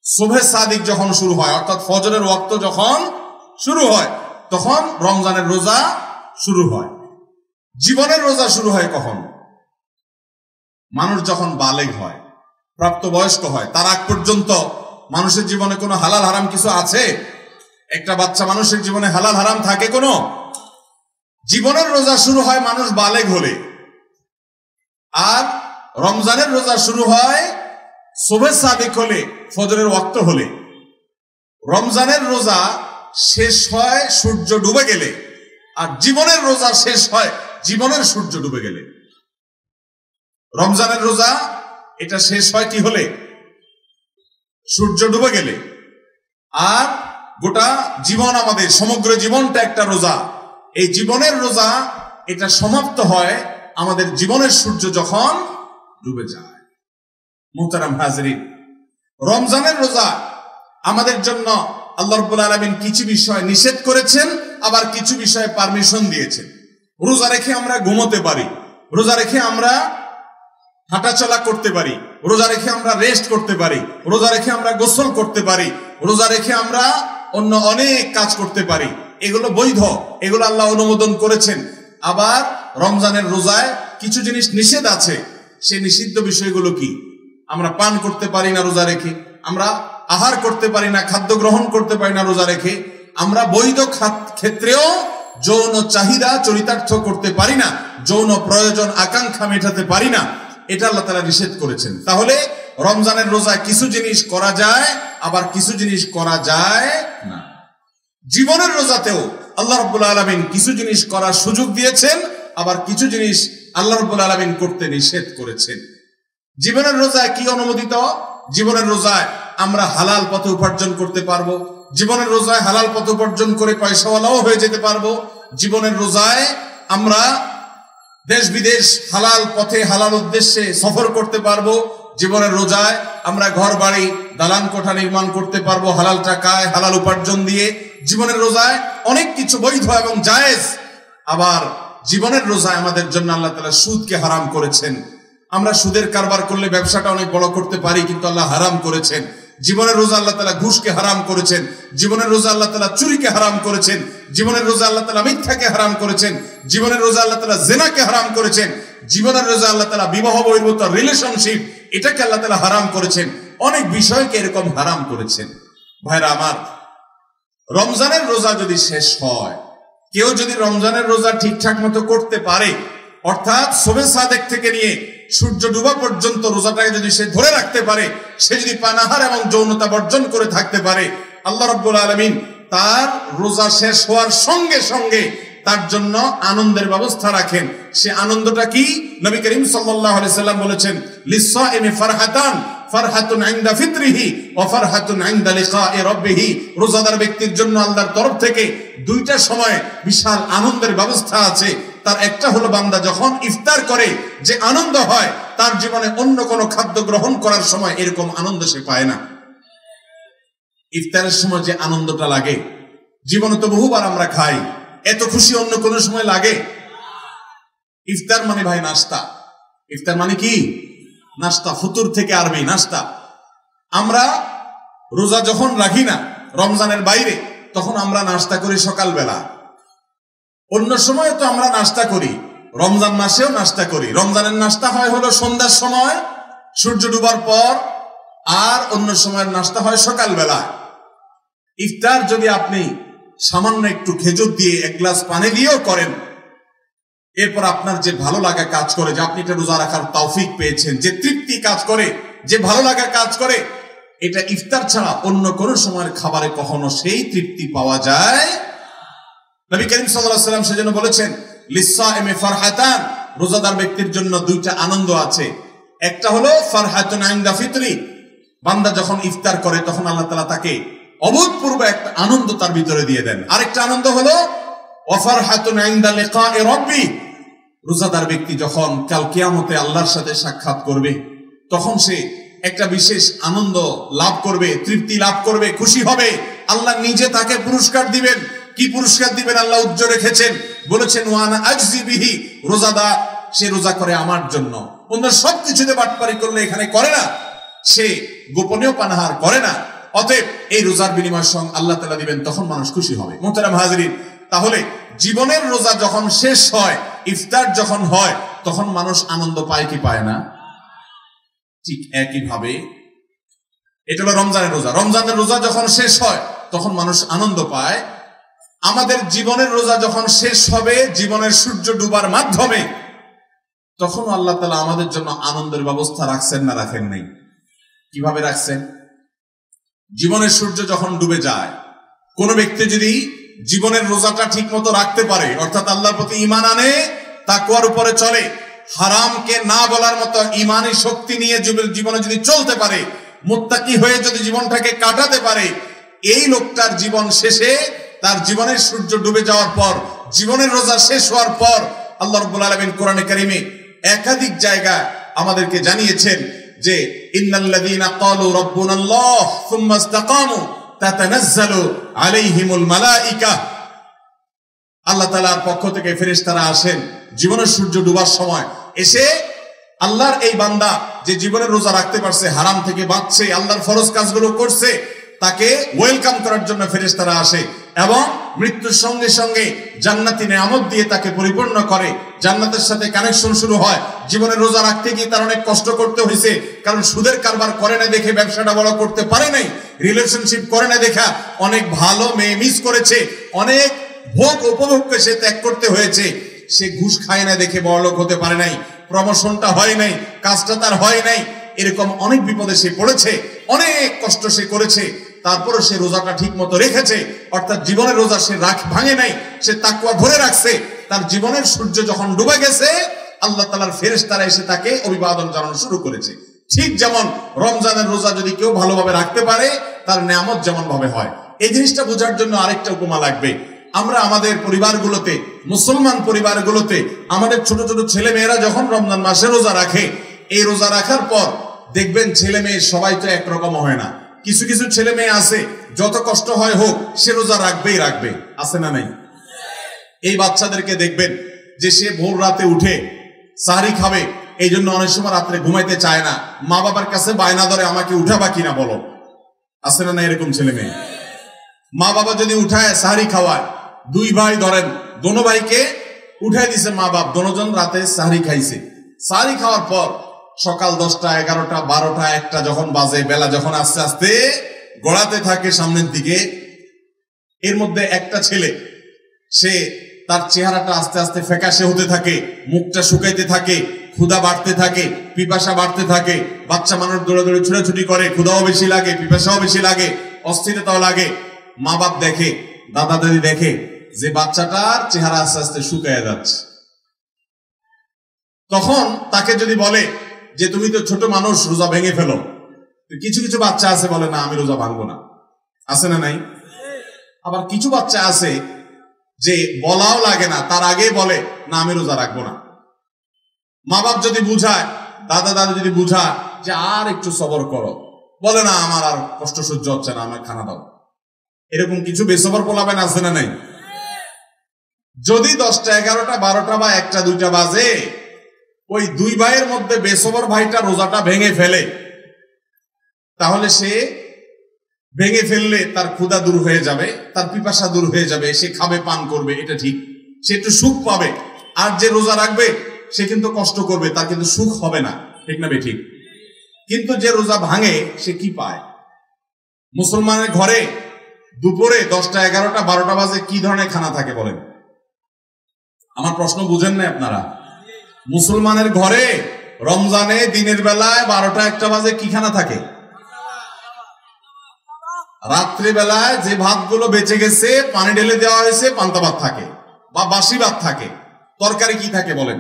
সুবহে সাদিক যখন শুরু হয়, অর্থাৎ ফজরের ওয়াক্ত যখন শুরু হয় তখন রমজানের রোজা শুরু হয়। জীবনের রোজা শুরু হয় কখন? মানুষ যখন বালেগ হয়, প্রাপ্তবয়স্ক হয়, তার আগ পর্যন্ত মানুষের জীবনে কোনো হালাল হারাম কিছু আছে? একটা বাচ্চা মানুষের জীবনে হালাল হারাম থাকে কোনো? জীবনের রোজা শুরু হয় মানুষ বালেগ হলে, আর রমজানের রোজা শুরু হয় সুবহে সাদিক হলে, ফজরের ওয়াক্ত হলে। রমজানের রোজা শেষ হয় সূর্য ডুবে গেলে, আর জীবনের রোজা শেষ হয় জীবনের সূর্য ডুবে গেলে। রমজানের রোজা এটা শেষ হয় কি হলে? সূর্য ডুবে গেলে। আর গোটা জীবন, আমাদের সমগ্র জীবনটা একটা রোজা। এই জীবনের রোজা এটা সমাপ্ত হয় আমাদের জীবনের সূর্য যখন ডুবে যায়। মুহতারাম হাজরিন, রমজানের রোজা আমাদের জন্য আল্লাহ রাব্বুল আলামিন কিছু বিষয় নিষেধ করেছেন, আবার কিছু বিষয়ে পারমিশন দিয়েছেন। রোজা রেখে আমরা ঘুমোতে পারি, রোজা রেখে আমরা হাঁটাচলা করতে পারি, রোজা রেখে আমরা রেস্ট করতে পারি, রোজা রেখে আমরা গোসল করতে পারি, রোজা রেখে আমরা অন্য অনেক কাজ করতে পারি। এগুলো বৈধ, এগুলো আল্লাহ অনুমোদন করেছেন। আবার রমজানের রোজায় কিছু জিনিস নিষেধ আছে। সেই নিষিদ্ধ বিষয়গুলো কি? আমরা পান করতে পারি না রোজা রেখে, আমরা আহার করতে পারি না, খাদ্য গ্রহণ করতে পারি না রোজা রেখে, আমরা বৈধ ক্ষেত্রেও যৌন চাহিদা চরিতার্থ করতে পারি না, যৌন প্রয়োজন আকাঙ্ক্ষা মেটাতে পারি না। এটা আল্লাহ তাআলা নিষেধ করেছেন। তাহলে রমজানের রোজায় কিছু জিনিস করা যায়, আবার কিছু জিনিস করা যায় না। জীবনের রোজাতেও আল্লাহ রাব্বুল আলামিন কিছু জিনিস করার সুযোগ দিয়েছেন, আবার কিছু জিনিস আল্লাহ রাব্বুল আলামিন করতে নিষেধ করেছেন। জীবনের রোজায় কি অনুমোদিত? জীবনের রোজায় আমরা হালাল পথে উপার্জন করতে পারবো, জীবনের রোজায় হালাল পথে উপার্জন করে পয়সাওয়ালাও হয়ে যেতে পারবো। জীবনের রোজায় আমরা দেশ বিদেশ হালাল পথে হালাল উদ্দেশ্যে সফর করতে পারবো। জীবনের রোজায় আমরা ঘর বাড়ি দালান কোঠা নির্মাণ করতে পারবো হালাল টাকায়, হালাল উপার্জন দিয়ে। জীবনের রোজায় অনেক কিছু বৈধ এবং জায়েজ। আবার জীবনের রোজায় আমাদের জন্য আল্লাহ তাআলা সুদকে হারাম করেছেন। আমরা সুদের কারবার করলে ব্যবসাটা অনেক বড় করতে পারি, কিন্তু আল্লাহ হারাম করেছেন। জীবনের রোজা আল্লাহ তাআলা ঘুষকে হারাম করেছেন। জীবনের রোজা আল্লাহ তাআলা চুরিকে হারাম করেছেন। জীবনের রোজা আল্লাহ তাআলা মিথ্যাকে হারাম করেছেন। জীবনের রোজা আল্লাহ তাআলা জিনাকে হারাম করেছেন। জীবনের রোজা আল্লাহ তাআলা বিবাহ বহির্ভূত রিলেশনশিপ, এটাকে আল্লাহ তাআলা হারাম করেছেন। অনেক বিষয়কে এরকম হারাম করেছেন। ভাইরা আমার, রমজানের রোজা যদি শেষ হয়, কেউ যদি রমজানের রোজা ঠিকঠাক মতো করতে পারে, অর্থাৎ সুবহে সাদেক থেকে নিয়ে সূর্য ডুবা পর্যন্ত রোজাটাকে যদি সে ধরে রাখতে পারে, সে যদি পানাহার এবং যৌনতা বর্জন করে থাকতে পারে, আল্লাহ রাব্বুল আলামিন তার রোজা শেষ হওয়ার সঙ্গে সঙ্গে তার জন্য আনন্দের ব্যবস্থা রাখেন। সে আনন্দটা কি? নবী করিম সাল্লাল্লাহু আলাইহি সাল্লাম বলেছেন, লিস-সাইমি ফারহাতান, ফারহাতুন ইনদা ফিতরিহি ওয়া ফারহাতুন ইনদা লিকাই রাব্বিহি। রোজাদার ব্যক্তির জন্য আল্লাহর তরফ থেকে দুইটা সময় বিশাল আনন্দের ব্যবস্থা আছে। তার একটা হলো বান্দা যখন ইফতার করে যে আনন্দ হয়, তার জীবনে অন্য কোনো খাদ্য গ্রহণ করার সময় এরকম আনন্দ সে পায় না। ইফতারের সময় যে আনন্দটা লাগে, জীবনে তো বহুবার আমরা খাই, এত খুশি অন্য কোনো সময় লাগে? ইফতার মানে ভাই নাস্তা। ইফতার মানে কি? নাস্তা। ফুতুর থেকে আরবি নাস্তা। আমরা রোজা যখন রাখি না রমজানের বাইরে, তখন আমরা নাস্তা করি সকালবেলা। অন্য সময় তো আমরা নাস্তা করি, রমজান মাসেও নাস্তা করি। রমজানের নাস্তা হয় হলো সন্ধ্যার সময় সূর্য ডুবার পর, আর অন্য সময়ের নাস্তা হয় সকালবেলা। ইফতার যদি আপনি সামান্য একটু খেজুর দিয়ে এক গ্লাস পানি দিয়েও করেন, এরপর আপনার যে ভালো লাগা কাজ করে, যে আপনি এটা রোজা রাখার তৌফিক পেয়েছেন, যে তৃপ্তি কাজ করে, যে ভালো লাগা কাজ করে, এটা ইফতার ছাড়া অন্য কোন সময়ের খাবারে কখনো সেই তৃপ্তি পাওয়া যায়। নবী করিম সাল্লাল্লাহু আলাইহি সাল্লাম সেজন্য বলেছেন, লিস-সাইমি ফারহাতান, রোজাদার ব্যক্তির জন্য দুইটা আনন্দ আছে। একটা হলো ফারহাতুন ইনদা ফিতরি, বান্দা যখন ইফতার করে তখন আল্লাহ তাআলা তাকে অভূতপূর্ব একটা আনন্দ তার ভিতরে দিয়ে দেন। আরেকটা আনন্দ হলো ওয়া ফারহাতুন ইনদা লিকাই রাব্বি, রোজাদার ব্যক্তি যখন কাল কিয়ামতে আল্লাহর সাথে সাক্ষাৎ করবে, তখন সে একটা বিশেষ আনন্দ লাভ করবে, তৃপ্তি লাভ করবে, খুশি হবে। আল্লাহ নিজে তাকে পুরস্কার দিবেন। কি পুরস্কার দিবেন আল্লাহ উজ্জ্বল রেখেছেন, বলেছেন ওয়ানা আজজি বিহি, রোজাদার সে রোজা করে আমার জন্য। অন্য সবকিছুতে বাটপারি করলে এখানে করে না, সে গোপনীয় পানাহার করে না। অতএব এই রোজার বিনিময় সঙ্গ আল্লাহ তাআলা দিবেন, তখন মানুষ খুশি হবে। মোহতারাম হাজিরিন, তাহলে জীবনের রোজা যখন শেষ হয়, ইফতার যখন হয়, তখন মানুষ আনন্দ পায় কি পায় না? ঠিক একইভাবে এটা হলো রমজানের রোজা। রমজানের রোজা যখন শেষ হয় তখন মানুষ আনন্দ পায়। আমাদের জীবনের রোজা যখন শেষ হবে জীবনের সূর্য ডুবার মাধ্যমে, তখন আল্লাহ তাআলা আমাদের জন্য আনন্দের ব্যবস্থা রাখছেন না রাখেন নাই? কিভাবে রাখছেন? জীবনের সূর্য যখন ডুবে যায়, কোন ব্যক্তি যদি জীবনের রোজাটা ঠিক মতো রাখতে পারে, অর্থাৎ আল্লাহর প্রতি ঈমান আনে, তাকওয়ার উপরে চলে, হারামকে না বলার মতো ঈমানি শক্তি নিয়ে জীবনে যদি চলতে পারে, মুত্তাকি হয়ে যদি জীবনটাকে কাটাতে পারে, এই লোকটার জীবন শেষে, তার জীবনের সূর্য ডুবে যাওয়ার পর, জীবনের রোজা শেষ হওয়ার পর আল্লাহ রাব্বুল আলামিন কোরআনে কারিমে একাধিক জায়গা আমাদেরকে জানিয়েছেন যে ইন্নাল্লাযীনা ক্বালু রাব্বুনাল্লাহ সুম্মা ইসতাকামু তাতানাজ্জালু আলাইহিমুল মালাইকা, আল্লাহ তাআলার পক্ষ থেকে ফেরেশতারা আসেন জীবনের সূর্য ডুবার সময়, এসে আল্লাহর এই বান্দা যে জীবনের রোজা রাখতে পারছে, হারাম থেকে বাঁচছে, আল্লাহর ফরজ কাজগুলো করছে, তাকে ওয়েলকাম করার জন্য ফেরেশতারা আসে এবং মৃত্যুর সঙ্গে সঙ্গে জান্নাতি নেয়ামত দিয়ে তাকে পরিপূর্ণ করে। জান্নাতের সাথে কানেকশন শুরু হয়। জীবনের রোজা রাখতে গিয়ে তার অনেক কষ্ট করতে হয়েছে, কারণ সুদের কারবার করে না দেখে ব্যবসাটা বড় করতে পারে নাই, রিলেশনশিপ করে না দেখা অনেক ভালো মেয়ে মিস করেছে, অনেক ভোগ উপভোগকে সে ত্যাগ করতে হয়েছে, সে ঘুষ খায় না দেখে বড়লোক হতে পারে নাই, প্রমোশনটা হয় নাই, কাজটা তার হয় নাই, এরকম অনেক বিপদে সে পড়েছে, অনেক কষ্ট সে করেছে, তারপরে সে রোজাটা ঠিক মতো রেখেছে, অর্থাৎ জীবনের রোজা সে ভাঙে নাই, সে তাকওয়া ধরে রাখছে। তার জীবনের সূর্য যখন ডুবে গেছে, আল্লাহ তাআলার ফেরেশতারা এসে তাকে অভিবাদন জানানো শুরু করেছে। ঠিক যেমন রমজানের রোজা যদি কেউ ভালোভাবে রাখতে পারে, তার নেয়ামত যেমন ভাবে হয়। এই জিনিসটা বোঝার জন্য আরেকটা উপমা লাগবে। আমরা আমাদের পরিবারগুলোতে, মুসলমান পরিবারগুলোতে, আমাদের ছোট ছোট ছেলে মেয়েরা যখন রমজান মাসে রোজা রাখে, এই রোজা রাখার পর দেখবেন ছেলে মেয়ে সবাই তো একরকম হয় না। কিছু কিছু ছেলে মেয়ে আছে, যত কষ্ট হয় হোক সে রোজা রাখবেই রাখবে, আছে না নাই? এই বাচ্চাদেরকে দেখবেন যে সে ভোর রাতে উঠে সাহরি খাবে, এই জন্য অনেক সময় রাত্রে ঘুমাইতে চায় না, মা বাবার কাছে বায়না ধরে আমাকে উঠাবা কিনা বলো, আছে না না এরকম ছেলে মেয়ে? মা বাবা যদি উঠায় সাহরি খাওয়ায়, দুই ভাই ধরেন, দোনো ভাইকে উঠাই দিছে মা বাপ, দোনোজন রাতে সাহরি খাইছে। সাহরি খাওয়ার পর সকাল 10টা, 11টা, 12টা, 1টা যখন বাজে, বেলা যখন আস্তে আস্তে গড়াতে থাকে সামনের দিকে, এর মধ্যে একটা ছেলে, সে তার চেহারাটা আস্তে আস্তে ফ্যাকাশে হতে থাকে, মুখটা শুকাইতে থাকে, ক্ষুধা বাড়তে থাকে, পিপাসা বাড়তে থাকে। বাচ্চা মানুষ দৌড়ে দৌড়ে ছুটাছুটি করে, ক্ষুধাও বেশি লাগে, পিপাসাও বেশি লাগে, অস্থিরতাও লাগে। মা বাপ দেখে, দাদা দাদি দেখে যে বাচ্চাটার চেহারা আস্তে আস্তে শুকায় যাচ্ছে। তখন তাকে যদি বলে যে তুমি তো ছোট মানুষ, রোজা ভেঙে ফেলো, কিছু কিছু বাচ্চা আছে বলে না আমি রোজা ভাঙবো না, আছে না নাই? আবার কিছু বাচ্চা আছে যে বলাও লাগে না, তার আগে বলে না আমি রোজা রাখবো না। মা বাপ যদি বুঝায়, দাদা দাদি যদি বুঝায় যে আর একটু সবর করো, বলে না আমার আর কষ্ট সহ্য হচ্ছে না, আমার খানা দাও। এরকম কিছু বেসবর পোলাবেন আছে না নাই? যদি 10টা, 11টা, 12টা বা 1টা, 2টা বাজে, ওই দুই ভাইয়ের মধ্যে বেসবর ভাইটা রোজাটা ভেঙে ফেলে, তাহলে সে ভেঙে ফেললে তার ক্ষুধা দূর হয়ে যাবে, তার পিপাসা দূর হয়ে যাবে, সে খাবে, পান করবে, এটা ঠিক, সে একটু সুখ পাবে। আর যে রোজা রাখবে সে কিন্তু কষ্ট করবে, তার কিন্তু সুখ হবে না, ঠিক না ঠিক? কিন্তু যে রোজা ভাঙে সে কি পায়? মুসলমানের ঘরে দুপুরে 10টা, 11টা, 12টা বাজে কি ধরনের খানা থাকে বলেন? আমার প্রশ্ন বুঝেন না আপনারা? মুসলমানের ঘরে রমজানে দিনের বেলায় 12টা, 1টা বাজে কি খানা থাকে? রাত্রি বেলায় যে ভাতগুলো বেঁচে গেছে, পানি ঢেলে দেওয়া হয়েছে, পান্তা ভাত থাকে বা বাসি ভাত থাকে। তরকারি কি থাকে বলেন?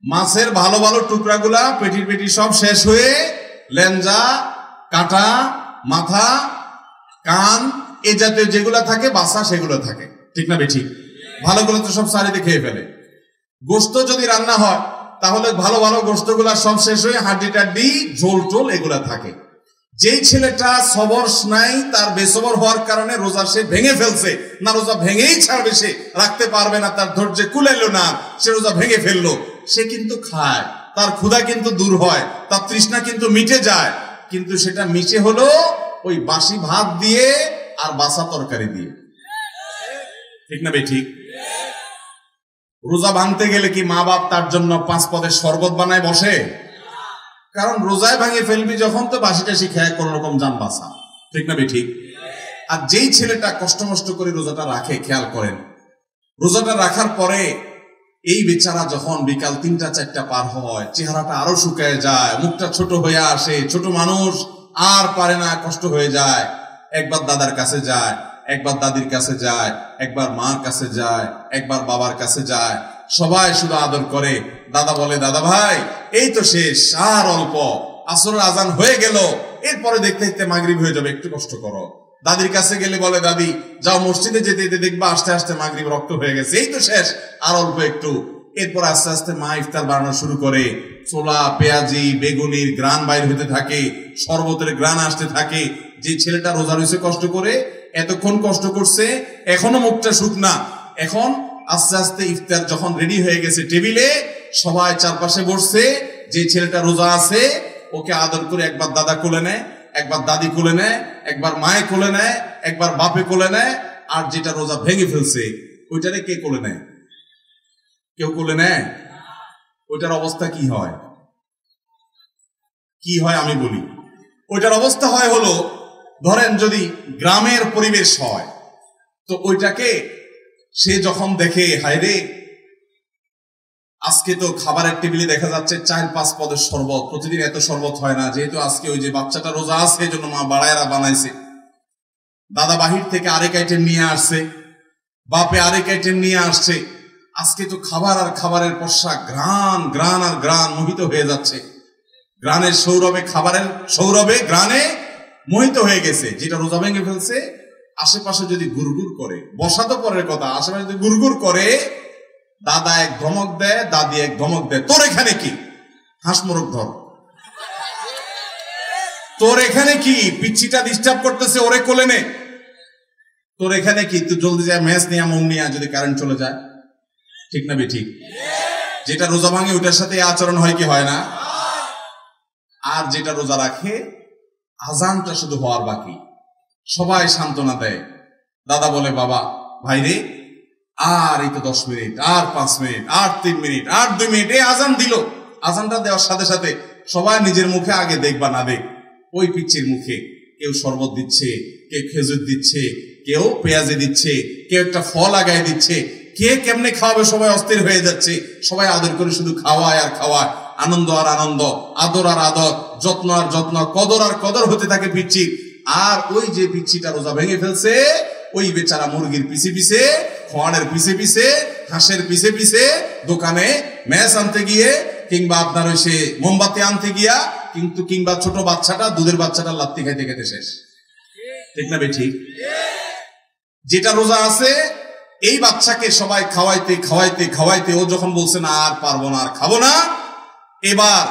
মাছের ভালো ভালো টুকরাগুলা পেটির পেটি সব শেষ হয়ে লেঞ্জা, কাঁটা, মাথা, কান, এ জাতীয় যেগুলা থাকে বাসা, সেগুলো থাকে, ঠিক না বেঠিক? ভালোগুলো তো সব সারিতে খেয়ে ফেলে। গোস্ত যদি রান্না হয় তাহলে ভালো ভালো গোস্তগুলা সব শেষ হয়ে হাড্ডি টাড্ডি, ঝোল টোল এগুলা থাকে। যেই ছেলেটা সবর নাই, তার বেসবর হওয়ার কারণে রোজা সে ভেঙে ফেলছে, না রোজা ভেঙেই ছাড়বে, সে রাখতে পারবে না, তার ধৈর্য কুলাইলো না, সে রোজা ভেঙে ফেললো, সে কিন্তু খায়, তার ক্ষুধা কিন্তু দূর হয়, তার তৃষ্ণা কিন্তু মিটে যায়, কিন্তু সেটা মিটে হলো ওই বাসি ভাত দিয়ে আর বাসা তরকারি দিয়ে। ঠিক না ঠিক? রোজা ভাঙতে গেলে কি মা বাপ তার জন্য 5 পদের শরবত বানায় বসে? কারণ রোজায় ভাঙে ফেলবি যখন, তো বাসি টাসি খেয়ে কোন রকম যান বাসা। ঠিক না ঠিক? আর যেই ছেলেটা কষ্ট মষ্ট করে রোজাটা রাখে, খেয়াল করেন, রোজাটা রাখার পরে এই বেচারা যখন বিকাল 3টা-4টা পার হয়, চেহারাটা আরো শুকায় যায়, মুখটা ছোট হয়ে আসে, ছোট মানুষ আর পারে না, কষ্ট হয়ে যায়। একবার দাদার কাছে যায়, একবার দাদির কাছে যায়, একবার মার কাছে যায়, একবার বাবার কাছে যায়, সবাই শুধু আদর করে। দাদা বলে, দাদা ভাই এই তো শেষ, আর অল্প, আসরের আজান হয়ে গেল, এরপরে দেখতে দেখতে মাগরিব হয়ে যাবে, একটু কষ্ট করো। দাদির কাছে গেলে বলে, দাদি যাও মসজিদে যেতে যেতে দেখবা আস্তে আস্তে মাগরিব রক্ত হয়ে গেছে, এই তো শেষ, আর অল্প একটু। এরপর আস্তে আস্তে মা ইফতার বানানো শুরু করে, ছোলা, পেঁয়াজি, বেগুনির গ্রান বাইর হতে থাকে, শরবতের গ্রান আসতে থাকে। যে ছেলেটা রোজা রয়েছে কষ্ট করে, এতক্ষণ কষ্ট করছে, এখনো মুখটা শুকনা, এখন আস্তে আস্তে ইফতার যখন রেডি হয়ে গেছে টেবিলে, সবাই চারপাশে বসছে, যে ছেলেটা রোজা আছে ওকে আদর করে একবার দাদা কোলে নেয়, একবার দাদি কোলে নেয়, একবার মায়ে কোলে নেয়, একবার বাপে কোলে নেয়, আর যেটা রোজা ভেঙে ফেলছে ওইটারে কে কোলে নেয়? কেউ কোলে নেয়? ওইটার অবস্থা কি হয়? কি হয় আমি বলি। ওইটার অবস্থা হয় হলো, ধরেন যদি গ্রামের পরিবেশ হয়, তো ওইটাকে সে যখন দেখে, হায় রে আজকে তো খাবারের টেবিলে দেখা যাচ্ছে 4-5 পদের শরবত, প্রতিদিন এত শরবত হয় না, যেহেতু আজকে ওই যে বাচ্চাটা রোজা আছে এই জন্য মা বাড়ায়রা বানাইছে, দাদা বাহির থেকে আরেক আইটেম নিয়ে আসছে, বাপে আরেক আইটেম নিয়ে আসছে, আজকে তো খাবার আর খাবারের পশা গ্রান গ্রান আর গ্রান মোহিত হয়ে যাচ্ছে, গ্রানের সৌরভে, খাবারের সৌরভে গ্রানে মোহিত হয়ে গেছে। যেটা রোজা ভেঙে ফেলছে আশেপাশে যদি গুড়গুড় করে, বসা তো পরের কথা, আশেপাশে যদি গুড়গুড় করে, দাদা এক ধমক দেয়, দাদি এক ধমক দেয়, তোর এখানে কি? হাঁস মোরগ ধর, তোর এখানে কি? পিচ্ছিটা ডিস্টার্ব করতেছে, ওরে কোলে নে, তোর এখানে কি? তুই জলদি যায় ম্যাচ নিয়ে মন নিয়ে, যদি কারেন্ট চলে যায়। ঠিক না ঠিক? যেটা রোজা ভাঙে ওটার সাথে আচরণ হয় কি হয় না? আর যেটা রোজা রাখে, আজানটা শুধু হওয়ার বাকি, সবাই সান্ত্বনা দেয়। দাদা বলে, বাবা ভাই রে আর এই তো 10 মিনিট, আর 5 মিনিট, আর 3 মিনিট, আর 2 মিনিট, এই আজান দিল। আজানটা দেওয়ার সাথে সাথে সবাই নিজের মুখে আগে দেখবা না দেখ, ওই পিচ্চির মুখে কেউ শরবত দিচ্ছে, কেউ খেজুর দিচ্ছে, কেউ পেঁয়াজি দিচ্ছে, কেউ একটা ফল আগায় দিচ্ছে, কে কেমনে খাওয়াবে সবাই অস্থির হয়ে যাচ্ছে। সবাই আদর করে শুধু খাওয়ায় আর খাওয়ায়, আনন্দ আর আনন্দ, আদর আর আদর, যত্ন আর যত্ন, কদর আর কদর হতে থাকে পিচ্ছি। আর ওই যে পিচ্ছিটা রোজা ভেঙে ফেলছে, ওই বেচারা মুরগির পিছে পিছে, খোয়ানের পিছে পিছে, হাঁসের পিছে পিছে, দোকানে ম্যাচ আনতে গিয়ে, কিংবা আপনার ওই সে মোমবাতি আনতে গিয়া, কিন্তু কিংবা ছোট বাচ্চাটা দুধের বাচ্চাটা লাত্তি খাইতে খাইতে শেষ। ঠিক না ঠিক? যেটা রোজা আছে এই বাচ্চাকে সবাই খাওয়াইতে খাওয়াইতে খাওয়াইতে, ও যখন বলছে না আর পারবো না, আর খাবো না, এবার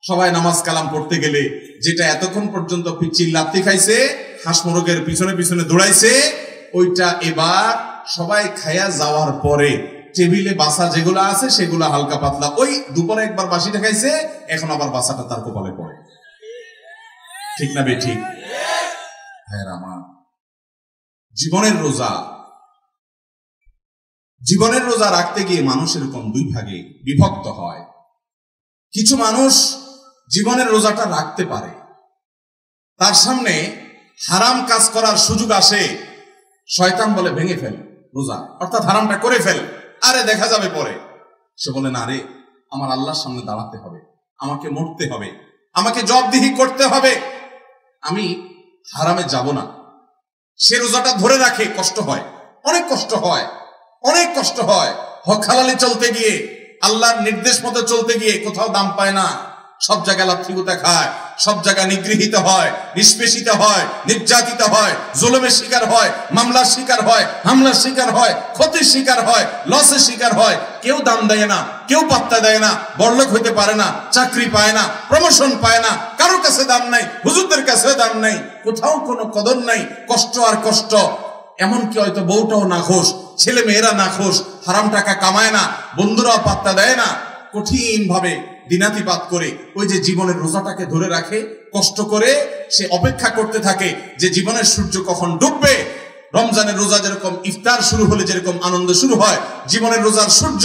সবাই নামাজ কালাম পড়তে গেলে, যেটা এতক্ষণ পর্যন্ত পিচ্ছির লাত্তি খাইছে, হাঁস মোরগের পিছনে পিছনে দৌড়াইছে, ওইটা এবার সবাই খাইয়া যাওয়ার পরে টেবিলে বাসা যেগুলো আছে সেগুলো হালকা পাতলা, ওই দুপুরে একবার বাসিটা খাইছে, এখন আবার বাসাটা তার কপালে পড়ে। ঠিক না ঠিক? হ্যাঁ আমার জীবনের রোজা, জীবনের রোজা রাখতে গিয়ে মানুষ এরকম 2 ভাগে বিভক্ত হয়। কিছু মানুষ জীবনের রোজাটা রাখতে পারে, তার সামনে হারাম কাজ করার সুযোগ আসে, শয়তান বলে ভেঙে ফেল রোজা, অর্থাৎ হারামটা করে ফেল, আরে দেখা যাবে পরে। সে বলে না রে, আমার আল্লাহর সামনে দাঁড়াতে হবে, আমাকে মরতে হবে, আমাকে জবাবদিহি করতে হবে, আমি হারামে যাব না। সে রোজাটা ধরে রাখে, কষ্ট হয়, অনেক কষ্ট হয়, অনেক কষ্ট হয়। হক হালালে চলতে গিয়ে, আল্লাহর নির্দেশ মতো চলতে গিয়ে কোথাও দাম পায় না, সব জায়গায় লাথিগুতা খায়, সব জায়গায় নিগৃহীত হয়, নিষ্পেষিত হয়, নির্যাতিত হয়, জুলুমের শিকার হয়, মামলার শিকার হয়, হামলার শিকার হয়, ক্ষতির শিকার হয়, লসের শিকার হয়। কেউ দাম দেয় না, কেউ পাত্তা দেয় না, বড়লোক হইতে পারে না, চাকরি পায় না, প্রমোশন পায় না, কারোর কাছে দাম নাই, হুজুরদের কাছে দাম নাই, কোথাও কোনো কদর নাই, কষ্ট আর কষ্ট। এমনকি হয়তো বউটাও নাখোশ, ছেলে মেয়েরা নাখোশ, হারাম টাকা কামায় না, বন্ধুরাও পাত্তা দেয় না, কঠিন ভাবে দিনাতিপাত করে ওই যে জীবনের রোজাটাকে ধরে রাখে, কষ্ট করে সে অপেক্ষা করতে থাকে যে জীবনের সূর্য কখন ডুববে। রমজানের রোজা যেরকম ইফতার শুরু হলে যেরকম আনন্দ শুরু হয়, জীবনের রোজার সূর্য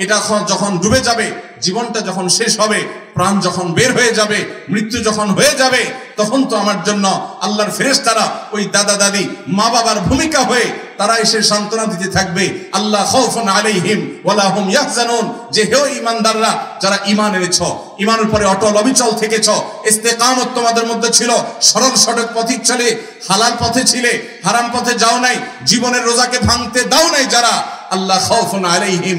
এটা যখন ডুবে যাবে, জীবনটা যখন শেষ হবে, প্রাণ যখন বের হয়ে যাবে, মৃত্যু যখন হয়ে যাবে, তখন তো আমার জন্য আল্লাহর ফেরেশতারা ওই দাদা দাদি মা বাবার ভূমিকা হয়ে তারা এসে সান্ত্বনা দিতে থাকবে, আল্লাহ খাউফুন আলাইহিম ওয়ালা হুম ইয়াহজানুন, যে হে ঈমানদাররা যারা ঈমান এনেছো, ঈমানের উপরে অটল অবিচল থেকেছো, ইস্তেকামত তোমাদের মধ্যে ছিল, সরল সঠিক পথে চলে, হালাল পথে ছিলে, হারাম পথে যাও নাই, জীবনের রোজাকে ভাঙতে দাও নাই যারা, আল্লাহ খাউফুন আলাইহিম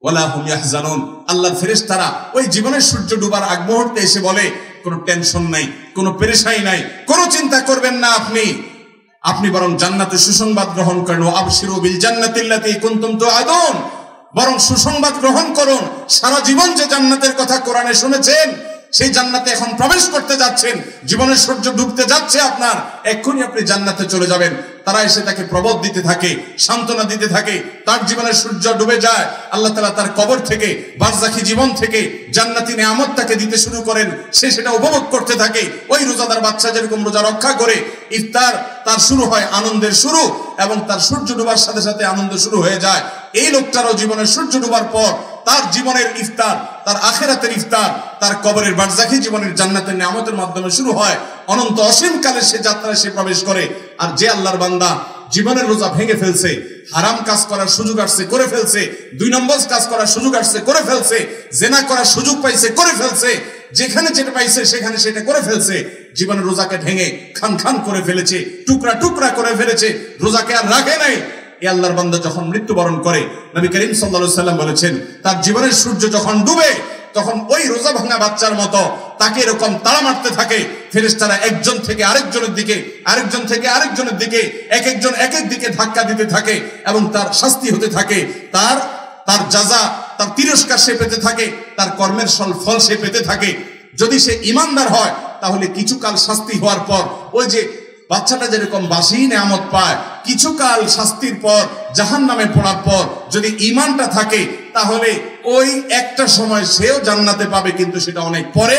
ওয়ালা হুম ইয়াহজানুন, আল্লাহর ফেরেশতারা ওই জীবনের সূর্য ডুবার আগ মুহূর্তে এসে বলে, কোনো টেনশন নাই, কোনো পেরেশানি নাই, কোনো চিন্তা করবেন না, আপনি বরং জান্নাতের সুসংবাদ গ্রহণ করেন, আবশিরু বিল জান্নাতিল্লাতী কুনতুম তুআদুন, বরং সুসংবাদ গ্রহণ করুন, সারা জীবন যে জান্নাতের কথা কোরআনে শুনেছেন সেই জান্নাতে এখন প্রবেশ করতে যাচ্ছেন, জীবনের সূর্য ডুবতে যাচ্ছে আপনার, এক্ষুনি আপনি জান্নাতে চলে যাবেন। তারা এসে তাকে প্রবোধ দিতে থাকে, সান্ত্বনা দিতে থাকে, তার জীবনের সূর্য ডুবে যায়, আল্লাহ তাআলা তার কবর থেকে, বারজাখী জীবন থেকে জান্নাতি নেয়ামত তাকে দিতে শুরু করেন, সে সেটা উপভোগ করতে থাকে। ওই রোজাদার বাচ্চা যেরকম রোজা রক্ষা করে, ইফতার তার শুরু হয় আনন্দের শুরু, এবং তার সূর্য ডুবার সাথে সাথে আনন্দ শুরু হয়ে যায়। এই লোকটারও জীবনের সূর্য ডুবার পর তার জীবনের ইফতার, তার আখিরাতের ইফতার, তার কবরের বারজাখী জীবনের জান্নাতের নিয়ামতের মাধ্যমে শুরু হয়, অনন্ত অসীম কালে সে যাত্রায় সে প্রবেশ করে। আর যে আল্লাহর বান্দা জীবনের রোজা ভেঙে ফেলছে, হারাম কাজ করার সুযোগ আসছে করে ফেলছে, 2 নম্বর কাজ করার সুযোগ আসছে করে ফেলছে, জেনা করার সুযোগ পাইছে করে ফেলছে, যেখানে যেটা পাইছে সেখানে সেটা করে ফেলছে, জীবনের রোজাকে ভেঙে খান খান করে ফেলেছে, টুকরা টুকরা করে ফেলেছে, রোজাকে আর রাখে নাই। এই আল্লাহর বান্দা যখন মৃত্যুবরণ করে, নবী করিম সাল্লাল্লাহু আলাইহি সাল্লাম বলেছেন, তার জীবনের সূর্য যখন ডুবে, তখন ওই রোজা ভাঙা বাচ্চার মতো তাকে এরকম তাড়া মারতে থাকে ফেরেশতারা, একজন থেকে আরেকজনের দিকে, আরেকজন থেকে আরেকজনের দিকে, এক একজন এক এক দিকে ধাক্কা দিতে থাকে, এবং তার শাস্তি হতে থাকে, তার জাযা, তার তিরস্কার সে পেতে থাকে, তার কর্মের ফল সে পেতে থাকে। যদি সে ঈমানদার হয় তাহলে কিছুকাল শাস্তি হওয়ার পর, ওই যে বাচ্চাটা যেরকম বাসি নেয়ামত পায়, কিছুকাল শাস্তির পর, জাহান্নামে পড়ার পর যদি ঈমানটা থাকে, তাহলে ওই একটা সময় সেও জান্নাতে পাবে, কিন্তু সেটা অনেক পরে।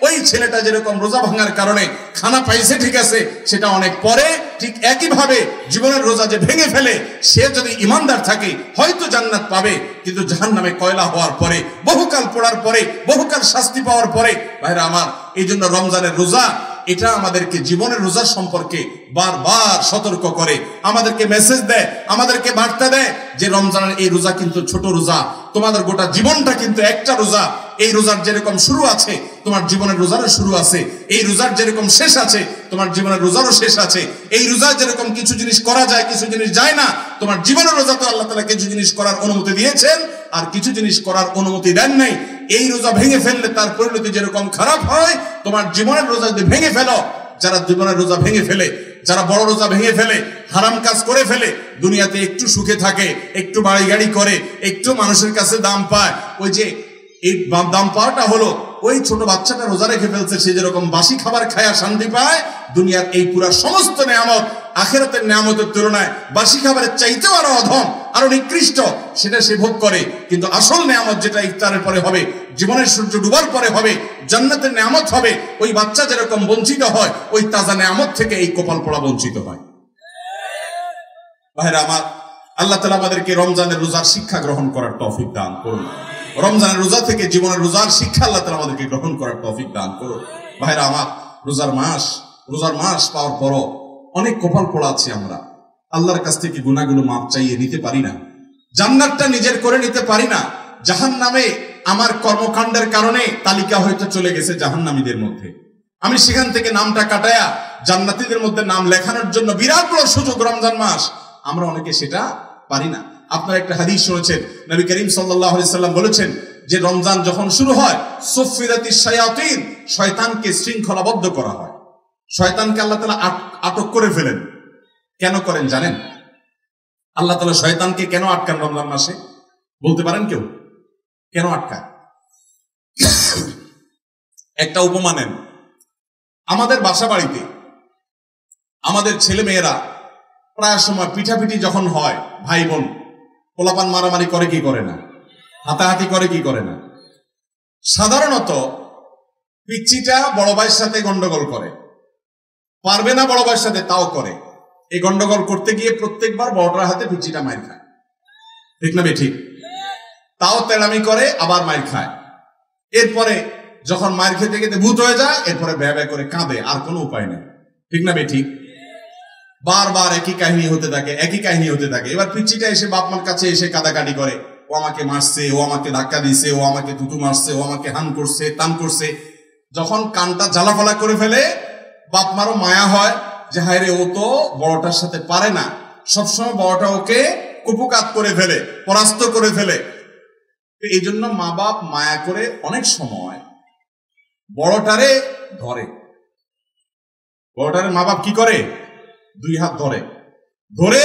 ওই ছেলেটা যেরকম রোজা ভাঙার কারণে খানা পাইছে ঠিক আছে, সেটা অনেক পরে। ঠিক একইভাবে জীবনের রোজা যে ভেঙে ফেলে, সে যদি ঈমানদার থাকে হয়তো জান্নাত পাবে, কিন্তু জাহান্নামে কয়লা হওয়ার পরে, বহুকাল পড়ার পরে, বহুকাল শাস্তি পাওয়ার পরে। ভাইরা আমার, এই জন্য রমজানের রোজা এটা আমাদেরকে জীবনের রোজার সম্পর্কে বারবার সতর্ক করে, আমাদেরকে মেসেজ দেয়, আমাদেরকে বার্তা দেয় যে রমজানের এই রোজা কিন্তু ছোট রোজা, তোমাদের গোটা জীবনটা কিন্তু একটা রোজা। এই রোজার যেরকম শুরু আছে তোমার জীবনের রোজারও শুরু আছে, এই রোজার যেরকম শেষ আছে তোমার জীবনের রোজারও শেষ আছে। এই রোজা যেরকম কিছু জিনিস করা যায়, কিছু জিনিস যায় না, তোমার জীবনের রোজা তো আল্লাহ তাআলা কিছু জিনিস করার অনুমতি দিয়েছেন আর কিছু জিনিস করার অনুমতি দেন নাই। এই রোজা ভেঙে ফেললে তার পরিণতি যেরকম খারাপ হয়, তোমার জীবনের রোজা যদি ভেঙে ফেলো, যারা জীবনের রোজা ভেঙে ফেলে, যারা বড় রোজা ভেঙে ফেলে, হারাম কাজ করে ফেলে, দুনিয়াতে একটু সুখে থাকে, একটু বাড়ি গাড়ি করে, একটু মানুষের কাছে দাম পায়, ওই যে এই দাম পাওয়াটা হলো ওই ছোট বাচ্চাটা রোজা রেখে ফেলছে, সে যেরকম বাসি খাবার খায়া শান্তি পায়, দুনিয়ার এই পুরা সমস্ত নেয়ামত আখিরাতের নেয়ামতের তুলনায় বাসি খাবারের চাইতেও আরো অধম, আরো নিকৃষ্ট, সেটা সে ভোগ করে। কিন্তু আসল নেয়ামত যেটা ইফতারের পরে হবে, জীবনের সূর্য ডুবার পরে হবে, জান্নাতের নেয়ামত হবে, ওই বাচ্চা যেরকম বঞ্চিত হয়, ওই তাজা নেয়ামত থেকে এই কপাল পোড়া বঞ্চিত হয়। ভাইরা আমার, আল্লাহ তাআলা আমাদেরকে রমজানের রোজার শিক্ষা গ্রহণ করার তৌফিক দান করুন। রমজানের রোজা থেকে জীবনের রোজার শিক্ষা আল্লাহ তাআলা আমাদেরকে গ্রহণ করার তৌফিক দান করুন। ভাইরা আমার, রোজার মাস পাওয়ার পরও অনেক কপাল পোড়া আছি আমরা, আল্লাহর কাছ থেকে গুনাহগুলো মাপ চাইয়ে নিতে পারি না, জান্নাতটা নিজের করে নিতে পারি না। জাহান্নামে আমার কর্মকাণ্ডের কারণে তালিকা হয়তো চলে গেছে জাহান্নামীদের মধ্যে, আমি সেখান থেকে নামটা কাটায়া জান্নাতীদের মধ্যে নাম লেখানোর জন্য বিরাট বড় সুযোগ রমজান মাস, আমরা অনেকে সেটা পারি না। আপনারা একটা হাদিস শুনেছেন, নবী করিম সাল্লাল্লাহু আলাইহি সাল্লাম বলেছেন, যে রমজান যখন শুরু হয় সুফিরাতিশ শায়াতিন, শয়তানকে শৃঙ্খলাবদ্ধ করা হয়। শয়তানকে আল্লাহ তাআলা আটক করে ফেলেন। কেন করেন জানেন? আল্লাহ তাআলা শয়তানকে কেন আটকান রমজান মাসে? বলতে পারেন কেউ? কেন আটকায়? একটা উপমা নেন। আমাদের বাসা বাড়িতে আমাদের ছেলে মেয়েরা প্রায় সময় পিঠাপিঠি যখন হয়, ভাই বোন পোলাপান মারামারি করে কি করে না? হাতাহাতি করে কি করে না? সাধারণত পিচ্চিটা বড় ভাইয়ের সাথে গন্ডগোল করে, পারবে না বড় ভাইয়ের সাথে, তাও করে। এই গন্ডগোল করতে গিয়ে প্রত্যেকবার বড়টার হাতে পিচ্চিটা মাইর খায়, ঠিক না বেঠিক? তাও তেড়ামি করে, আবার মাইর খায়। এরপরে যখন মাইর খেতে খেতে ভূত হয়ে যায়, এরপরে ব্যয় ব্যয় করে কাঁদে, আর কোনো উপায় নেই, ঠিক না বেঠিক? বারবার একই কাহিনী হতে থাকে, একই কাহিনী হতে থাকে। এবার পিচ্চিটা এসে বাপ মার কাছে এসে কাঁদাকাটি করে, ও আমাকে মারছে, ও আমাকে ধাক্কা দিছে, ও আমাকে থুতু মারছে, ও আমাকে হান করছে, তান করছে। যখন কানটা জ্বালাফালা করে ফেলে, বাপ মারও মায়া হয় যে হায় রে, ও তো বড়টার সাথে পারে না, সবসময় বড়টা ওকে কুপকাত করে ফেলে, পরাস্ত করে ফেলে। এই জন্য মা বাপ মায়া করে অনেক সময় বড়টারে ধরে। বড়টারে মা বাপ কি করে? দুই হাত ধরে, ধরে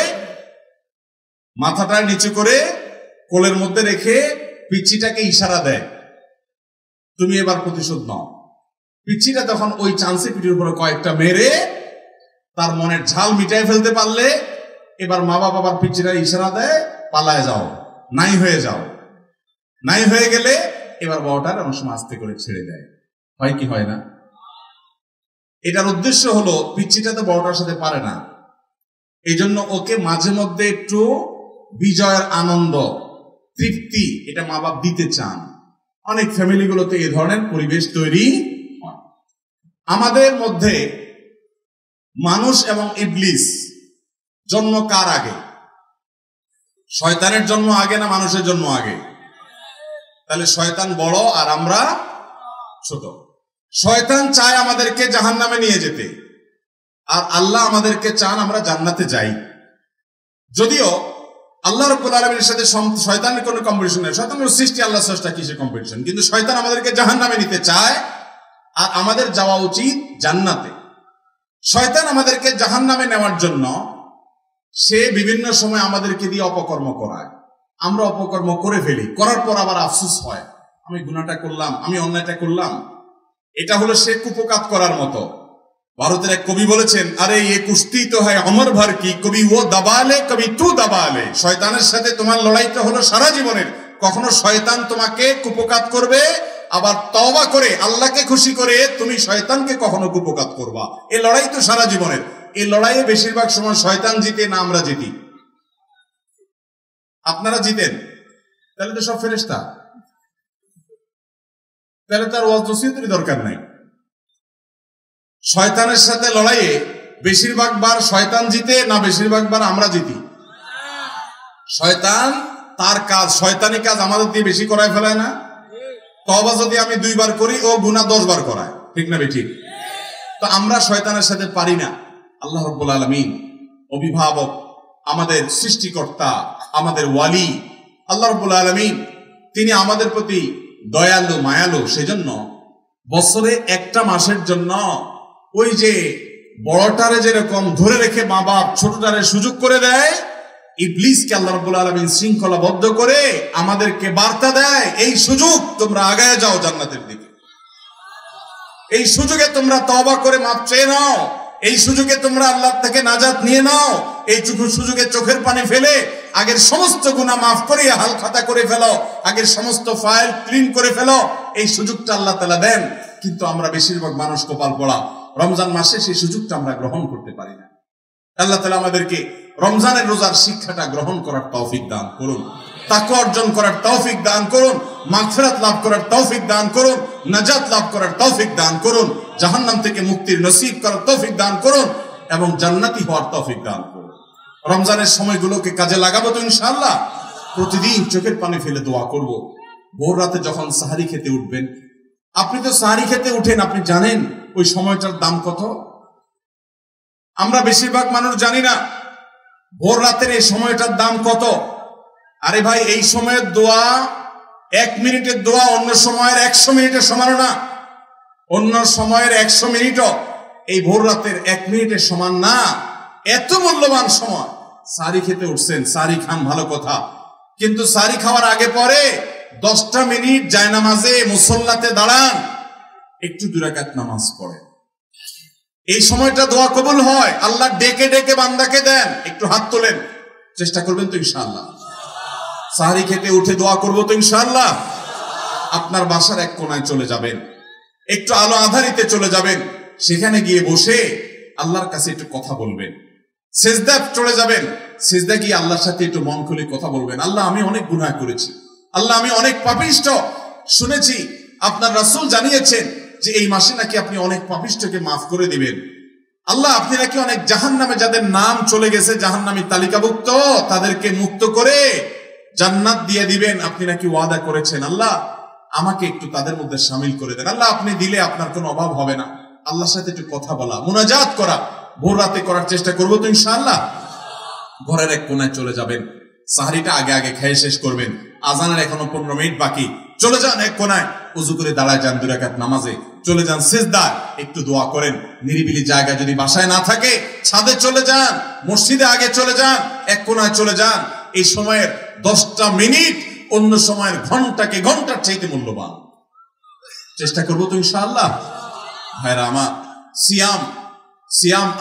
মাথাটা নিচে করে কোলের মধ্যে রেখে পিচ্চিটাকে ইশারা দেয়, তুমি এবার প্রতিশোধ নাও। পিচ্চিটা তখন ওই চান্সে পিঠের উপরে কয়েকটা মেরে তার মনের ঝাল মিটাই ফেলতে পারলে, এবার মা বাবা আবার পিচ্চিটা ইশারা দেয়, পালায় যাও, নাই হয়ে যাও। নাই হয়ে গেলে এবার বড়টার অনেক সময় আস্তে করে ছেড়ে দেয়। হয় কি হয় না? এটার উদ্দেশ্য হলো পিচ্চিটা তো বড়টার সাথে পারে না, এই জন্য ওকে মাঝে মধ্যে একটু বিজয়ের আনন্দ, তৃপ্তি, এটা মা বাপ দিতে চান। অনেক ফ্যামিলিগুলোতে এই ধরনের পরিবেশ তৈরি হয়। আমাদের মধ্যে মানুষ এবং ইবলিস জন্ম কার আগে? শয়তানের জন্ম আগে না মানুষের জন্ম আগে? তাহলে শয়তান বড় আর আমরা ছোট। শয়তান চায় আমাদেরকে জাহান্নামে নিয়ে যেতে, আর আল্লাহ আমাদেরকে চান আমরা জান্নাতে যাই। যদিও আল্লাহ রাব্বুল আলামিনের সাথে শয়তানের কোনো কম্পিটিশন নেই, শয়তানের সৃষ্টি আল্লাহ স্রষ্টা, কিসের কম্পিটিশন? কিন্তু শয়তান আমাদেরকে জাহান্নামে নিতে চায়, আর আমাদের যাওয়া উচিত জান্নাতে। শয়তান আমাদেরকে জাহান্নামে নেওয়ার জন্য সে বিভিন্ন সময় আমাদেরকে দিয়ে অপকর্ম করায়। আমরা অপকর্ম করে ফেলি, করার পর আবার আফসোস হয়, আমি গুনাহটা করলাম, আমি অন্যায়টা করলাম। এটা হলো সে কুপকাত করার মতো। ভারতের এক কবি বলেছেন, আরে এ কুস্তি তো হয় অমর ভর কি, কবি ও দাবালে কবি তু দাবালে। শয়তানের সাথে তোমার লড়াইটা হলো সারা জীবনের। কখনো শয়তান তোমাকে কুপকাত করবে, আবার তওবা করে আল্লাহকে খুশি করে তুমি শয়তানকে কখনো কুপকাত করবা। এই লড়াই তো সারা জীবনের। এই লড়াইয়ে বেশিরভাগ সময় শয়তান জিতে না আমরা জিতি? আপনারা জিতেন, তাহলে তো সব ফেরেশতা, তাহলে তার ওয়াজ নসিহতের দরকার নাই। শয়তানের সাথে লড়াইয়ে বেশিরভাগ বার শয়তান জিতে না বেশিরভাগ বার আমরা জিতি? শয়তান তার কাজ, শয়তানি কাজ আমাদের দিয়ে বেশি করায় ফেলায় না? তওবা যদি আমি 2 বার করি, ও গুনাহ 10 বার করায়, ঠিক না বেঠিক? তো আমরা শয়তানের সাথে পারি না। আল্লাহ রাব্বুল আলামিন অভিভাবক, আমাদের সৃষ্টিকর্তা, আমাদের ওয়ালি আল্লাহ রাব্বুল আলামিন, তিনি আমাদের প্রতি দয়ালু, মায়ালু। সেজন্য বছরে একটা মাসের জন্য ওই যে বড়টারে যেরকম ধরে রেখে মা বাপ ছোটটারে সুযোগ করে দেয়, ইবলিসকে আল্লাহ রাব্বুল আলামিন শৃঙ্খলাবদ্ধ করে আমাদেরকে বার্তা দেয়, এই সুযোগ তোমরা আগায় যাও জান্নাতের দিকে, এই সুযোগে তোমরা তওবা করে মাপ চেয়ে নাও, এই সুযোগে তোমরা আল্লাহ থেকে নাজাত নিয়ে নাও, এই সুযোগে চোখের পানি ফেলে আগের সমস্ত গুনাহ মাফ করে হাল খাতা করে ফেলো, আগের সমস্ত ফাইল ক্লিন করে ফেলো। এই সুযোগটা আল্লাহ তাআলা দেন, কিন্তু আমরা বেশিরভাগ মানুষ কপাল পোড়া, রমজান মাসে সেই সুযোগটা আমরা গ্রহণ করতে পারি না। আল্লাহ তাআলা আমাদেরকে রমজানের রোজার শিক্ষাটা গ্রহণ করার তৌফিক দান করুন, তাকওয়া অর্জন করার তৌফিক দান করুন, মাগফিরাত লাভ করার তৌফিক দান করুন, নাজাত লাভ করার তৌফিক দান করুন, জাহান্নাম থেকে মুক্তির নসিব করার তৌফিক দান করুন, এবং জান্নাতি হওয়ার তৌফিক দান করুন। রমজানের সময়গুলোকে কাজে লাগাবো তো ইনশাআল্লাহ। প্রতিদিন চোখের পানি ফেলে দোয়া করব। ভোর রাতে যখন সাহারি খেতে উঠবেন, আপনি তো সাহারি খেতে উঠেন, আপনি জানেন ওই সময়টার দাম কত? আমরা বেশিরভাগ মানুষ জানি না ভোর রাতের এই সময়টার দাম কত। আরে ভাই, এই সময়ের দোয়া 1 মিনিটের দোয়া অন্য সময়ের 100 মিনিটের সমান না, অন্য সময়ের 100 মিনিটও এই ভোর রাতের 1 মিনিটের সমান না। এত মূল্যবান সময়। সারি খেতে উঠছেন, সারি খান ভালো কথা, কিন্তু সারি খাওয়ার আগে পরে 10টা মিনিট জায়নামাজে মুসল্লাতে দাঁড়ান, একটু 2 রাকাত নামাজ পড়েন। এই সময়টা দোয়া কবুল হয়। আল্লাহ ডেকে ডেকে বান্দাকে দেন। একটু হাত তোলেন, চেষ্টা করবেন তো ইনশাআল্লাহ? সাহারি খেতে উঠে দোয়া করবো তো ইনশাআল্লাহ? আপনার বাসার এক কোনায় চলে যাবেন, একটু আলো আধারিতে চলে যাবেন, সেখানে গিয়ে বসে আল্লাহর কাছে একটু কথা বলবেন। সিজদা চলে যাবেন, সিজদা গিয়ে আল্লাহর সাথে একটু মন খুলে কথা বলবেন। আল্লাহ, আমি অনেক গুনাহ করেছি, আল্লাহ আমি অনেক পাপিষ্ঠ। শুনেছি আপনার রাসূল জানিয়েছেন যে এই মাসে নাকি আপনি অনেক পাপিষ্ঠকে মাফ করে দিবেন। আল্লাহ, আপনি নাকি অনেক জাহান্নামে যাদের নাম চলে গেছে জাহান্নামী তালিকাভুক্ত, তাদেরকে মুক্ত করে জান্নাত দিয়ে দিবেন, আপনি নাকি ওয়াদা করেছেন। আল্লাহ, আমাকে একটু তাদের মধ্যে শামিল করে দেন। আল্লাহ, আপনি দিলে আপনার কোনো অভাব হবে না। আল্লাহর সাথে একটু কথা বলা, মুনাজাত করা ভোর রাতে করার চেষ্টা করবো তো ইনশাআল্লাহ? ঘরের এক কোনায় চলে যাবেন, সাহারিটা আগে আগে খেয়ে শেষ করবেন, আজানের এখনো 15 মিনিট বাকি। চলে যান এক কোনায়, উযু করে দাঁড়ায় যান 2 রাকাত নামাজে, চলে যান সিজদায়, একটু দোয়া করেন। নিরিবিলি জায়গা যদি বাসায় না থাকে, ছাদে চলে যান, মসজিদে আগে চলে যান, এক কোনায় চলে যান। এই সময়ের 10টা মিনিট অন্য সময়ের ঘন্টাকে ঘন্টার চাইতে মূল্যবান। চেষ্টা করবো তো ইনশাআল্লাহ? ভাইরা আমার, সিয়াম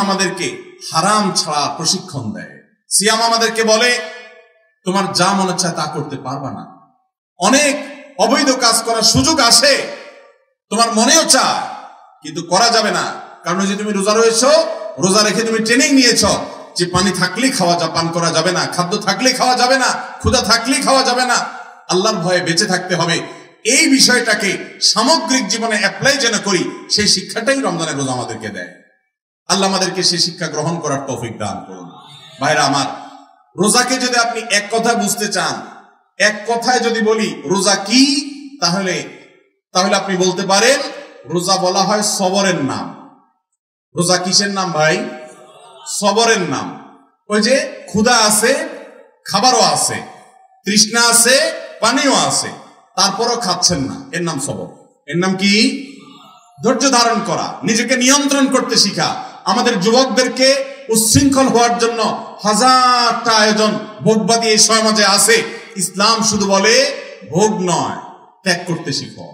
আমাদেরকে হারাম ছাড়া প্রশিক্ষণ দেয়। সিয়াম আমাদেরকে বলে তোমার যা মনে চায় তা করতে পারবা না। অনেক অবৈধ কাজ করার সুযোগ আসে, তোমার মনেও চায়, কিন্তু করা যাবে না। কারণ যে তুমি রোজা রয়েছো, রোজা রেখে তুমি ট্রেনিং নিয়েছো যে পানি থাকলেই পান করা যাবে না, খাদ্য থাকলেই খাওয়া যাবে না, ক্ষুধা থাকলেই খাওয়া যাবে না, আল্লাহর ভয়ে বেঁচে থাকতে হবে। এই বিষয়টাকে সামগ্রিক জীবনে অ্যাপ্লাই যেন করি, সেই শিক্ষাটাই রমজানের রোজা আমাদেরকে দেয়। আল্লাহ আমাদেরকে সেই শিক্ষা গ্রহণ করার তৌফিক দান করুন। ভাইরা আমার, রোজাকে যদি আপনি এক কথায় বুঝতে চান, এক কথায় যদি বলি রোজা কি, তাহলে আপনি বলতে পারেন রোজা বলা হয় সবরের নাম। রোজা কিসের নাম ভাই? সবরের নাম। ওই যে ক্ষুধা আছে, খাবারও আছে, তৃষ্ণা আছে, পানিও আছে, তারপরও খাচ্ছেন না, এর নাম সবর। এর নাম কি? ধৈর্য ধারণ করা, নিজেকে নিয়ন্ত্রণ করতে শিখা। আমাদের যুবকদেরকে উচ্ছৃঙ্খল হওয়ার জন্য হাজারটা আয়োজন, ভোগবাদী এই সমাজে আছে। ইসলাম শুধু বলে ভোগ নয়, ত্যাগ করতে শিখো,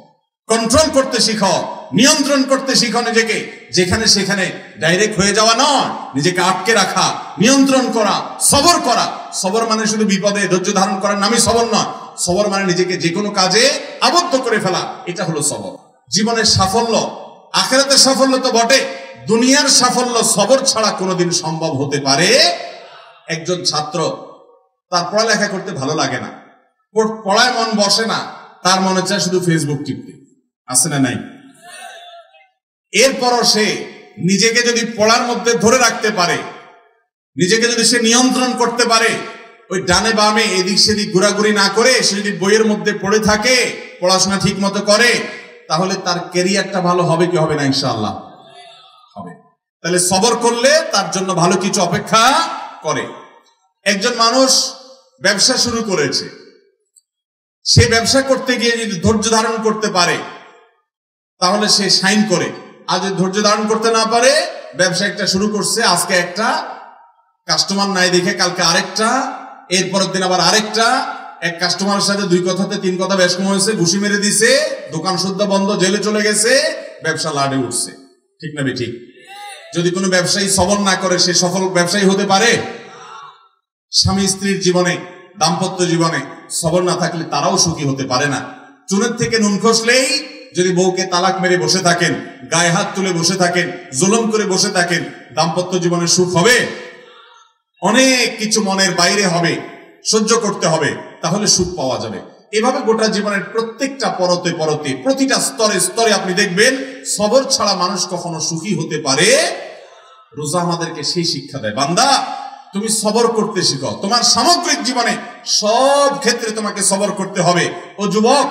কন্ট্রোল করতে শিখো, নিয়ন্ত্রণ করতে শিখো নিজেকে। যেখানে সেখানে ডাইরেক্ট হয়ে যাওয়া নয়, নিজেকে আটকে রাখা, নিয়ন্ত্রণ করা, সবর করা। সবর মানে শুধু বিপদে ধৈর্য ধারণ করার নামই সবর নয়। সবর মানে নিজেকে যে কোনো কাজে আবদ্ধ করে ফেলা, এটা হলো সবর। জীবনের সাফল্য, আখিরাতের সাফল্য তো বটে, দুনিয়ার সাফল্য সবর ছাড়া কোনোদিন সম্ভব হতে পারে। একজন ছাত্র, তার পড়ালেখা করতে ভালো লাগে না, পড়ায় মন বসে না, তার মনে চায় শুধু ফেসবুক টিপতে, আছে না নাই? এরপরও সে নিজেকে যদি পড়ার মধ্যে ধরে রাখতে পারে, নিজেকে যদি সে নিয়ন্ত্রণ করতে পারে, ওই ডানে বামে এদিক সেদিক ঘোরাঘুরি না করে সে যদি বইয়ের মধ্যে পড়ে থাকে, পড়াশোনা ঠিক মতো করে, তাহলে তার ক্যারিয়ারটা ভালো হবে কি হবে না? ইনশাআল্লাহ হবে। তাহলে সবর করলে তার জন্য ভালো কিছু অপেক্ষা করে। একজন মানুষ ব্যবসা শুরু করেছে, সে ব্যবসা করতে গিয়ে যদি ধৈর্য ধারণ করতে পারে, তাহলে সে সাইন করে। আর যদি ধৈর্য ধারণ করতে না পারে, ব্যবসা একটা শুরু করছে, আজকে একটা কাস্টমার নাই দেখে কালকে আরেকটা, এরপরের দিন আবার আরেকটা, এক কাস্টমারের সাথে 2 কথাতে 3 কথা বেশ কম হয়েছে, ঘুষি মেরে দিছে, দোকান শুদ্ধ বন্ধ, জেলে চলে গেছে, ব্যবসা লাডে উঠছে। ঠিক না ঠিক? যদি কোনো ব্যবসায়ী সবর না করে, সে সফল ব্যবসায়ী হতে পারে? স্বামী স্ত্রীর জীবনে, দাম্পত্য জীবনে সবর না থাকলে তারাও সুখী হতে পারে না। চুনের থেকে নুন খসলেই যদি বউকে তালাক মেরে বসে থাকেন, গায়ে হাত তুলে বসে থাকেন, জুলুম করে বসে থাকেন, দাম্পত্য জীবনে সুখ হবে? অনেক কিছু মনের বাইরে হবে, সহ্য করতে হবে, তাহলে সুখ পাওয়া যাবে। এভাবে গোটা জীবনের প্রত্যেকটা পরতে পরতে, প্রতিটা স্তরে স্তরে আপনি দেখবেন সবর ছাড়া মানুষ কখনো সুখী হতে পারে। রোজা আমাদেরকে সেই শিক্ষা দেয়, বান্দা তুমি সবর করতে শিখো। তোমার সামগ্রিক জীবনে সব ক্ষেত্রে তোমাকে সবর করতে হবে। ও যুবক,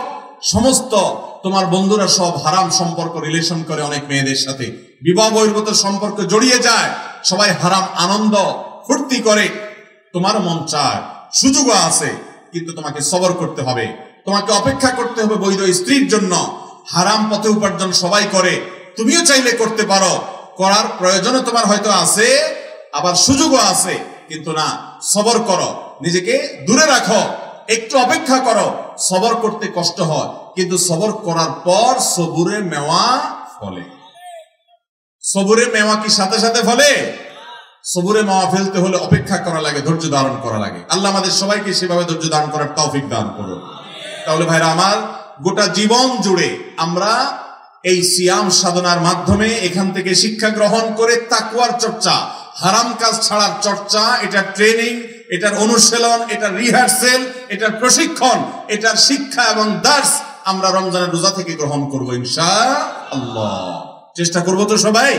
সমস্ত তোমার বন্ধুরা সব হারাম সম্পর্ক রিলেশন করে, অনেক মেয়েদের সাথে বিবাহ বহির্ভূত সম্পর্ক জড়িয়ে যায়, সবাই হারাম আনন্দ ফুর্তি করে। তোমার মন চায়, সুযোগও আছে, কিন্তু তোমাকে সবর করতে হবে, তোমাকে অপেক্ষা করতে হবে বৈধ স্ত্রীর জন্য। হারাম পথে উপার্জন সবাই করে, তুমিও চাইলে করতে পারো, করার প্রয়োজনও তোমার হয়তো আছে, আবার সুযোগও আছে, কিন্তু না, সবর করো, নিজেকে দূরে রাখো, একটু অপেক্ষা করো। সবর করতে কষ্ট হয়, কিন্তু সবর করার পর সবুরে মেওয়া ফলে। সবুরে মেওয়া কি সাথে সাথে ফলে? সবুরে মেওয়া ফেলতে হলে অপেক্ষা করা লাগে, ধৈর্য ধারণ করা লাগে। আল্লাহ আমাদের সবাইকে সেভাবে ধৈর্য ধারণ করার তৌফিক দান করুন। তাহলে ভাইরা আমার, গোটা জীবন জুড়ে আমরা এই সিয়াম সাধনার মাধ্যমে এখান থেকে শিক্ষা গ্রহণ করে তাকওয়ার চর্চা, হারাম কাজ ছাড়ার চর্চা, এটা ট্রেনিং, এটার অনুশীলন, এটার রিহার্সেল, এটার প্রশিক্ষণ, এটার শিক্ষা এবং দার্স আমরা রমজানের রোজা থেকে গ্রহণ করব ইনশাআল্লাহ। চেষ্টা করব তো সবাই?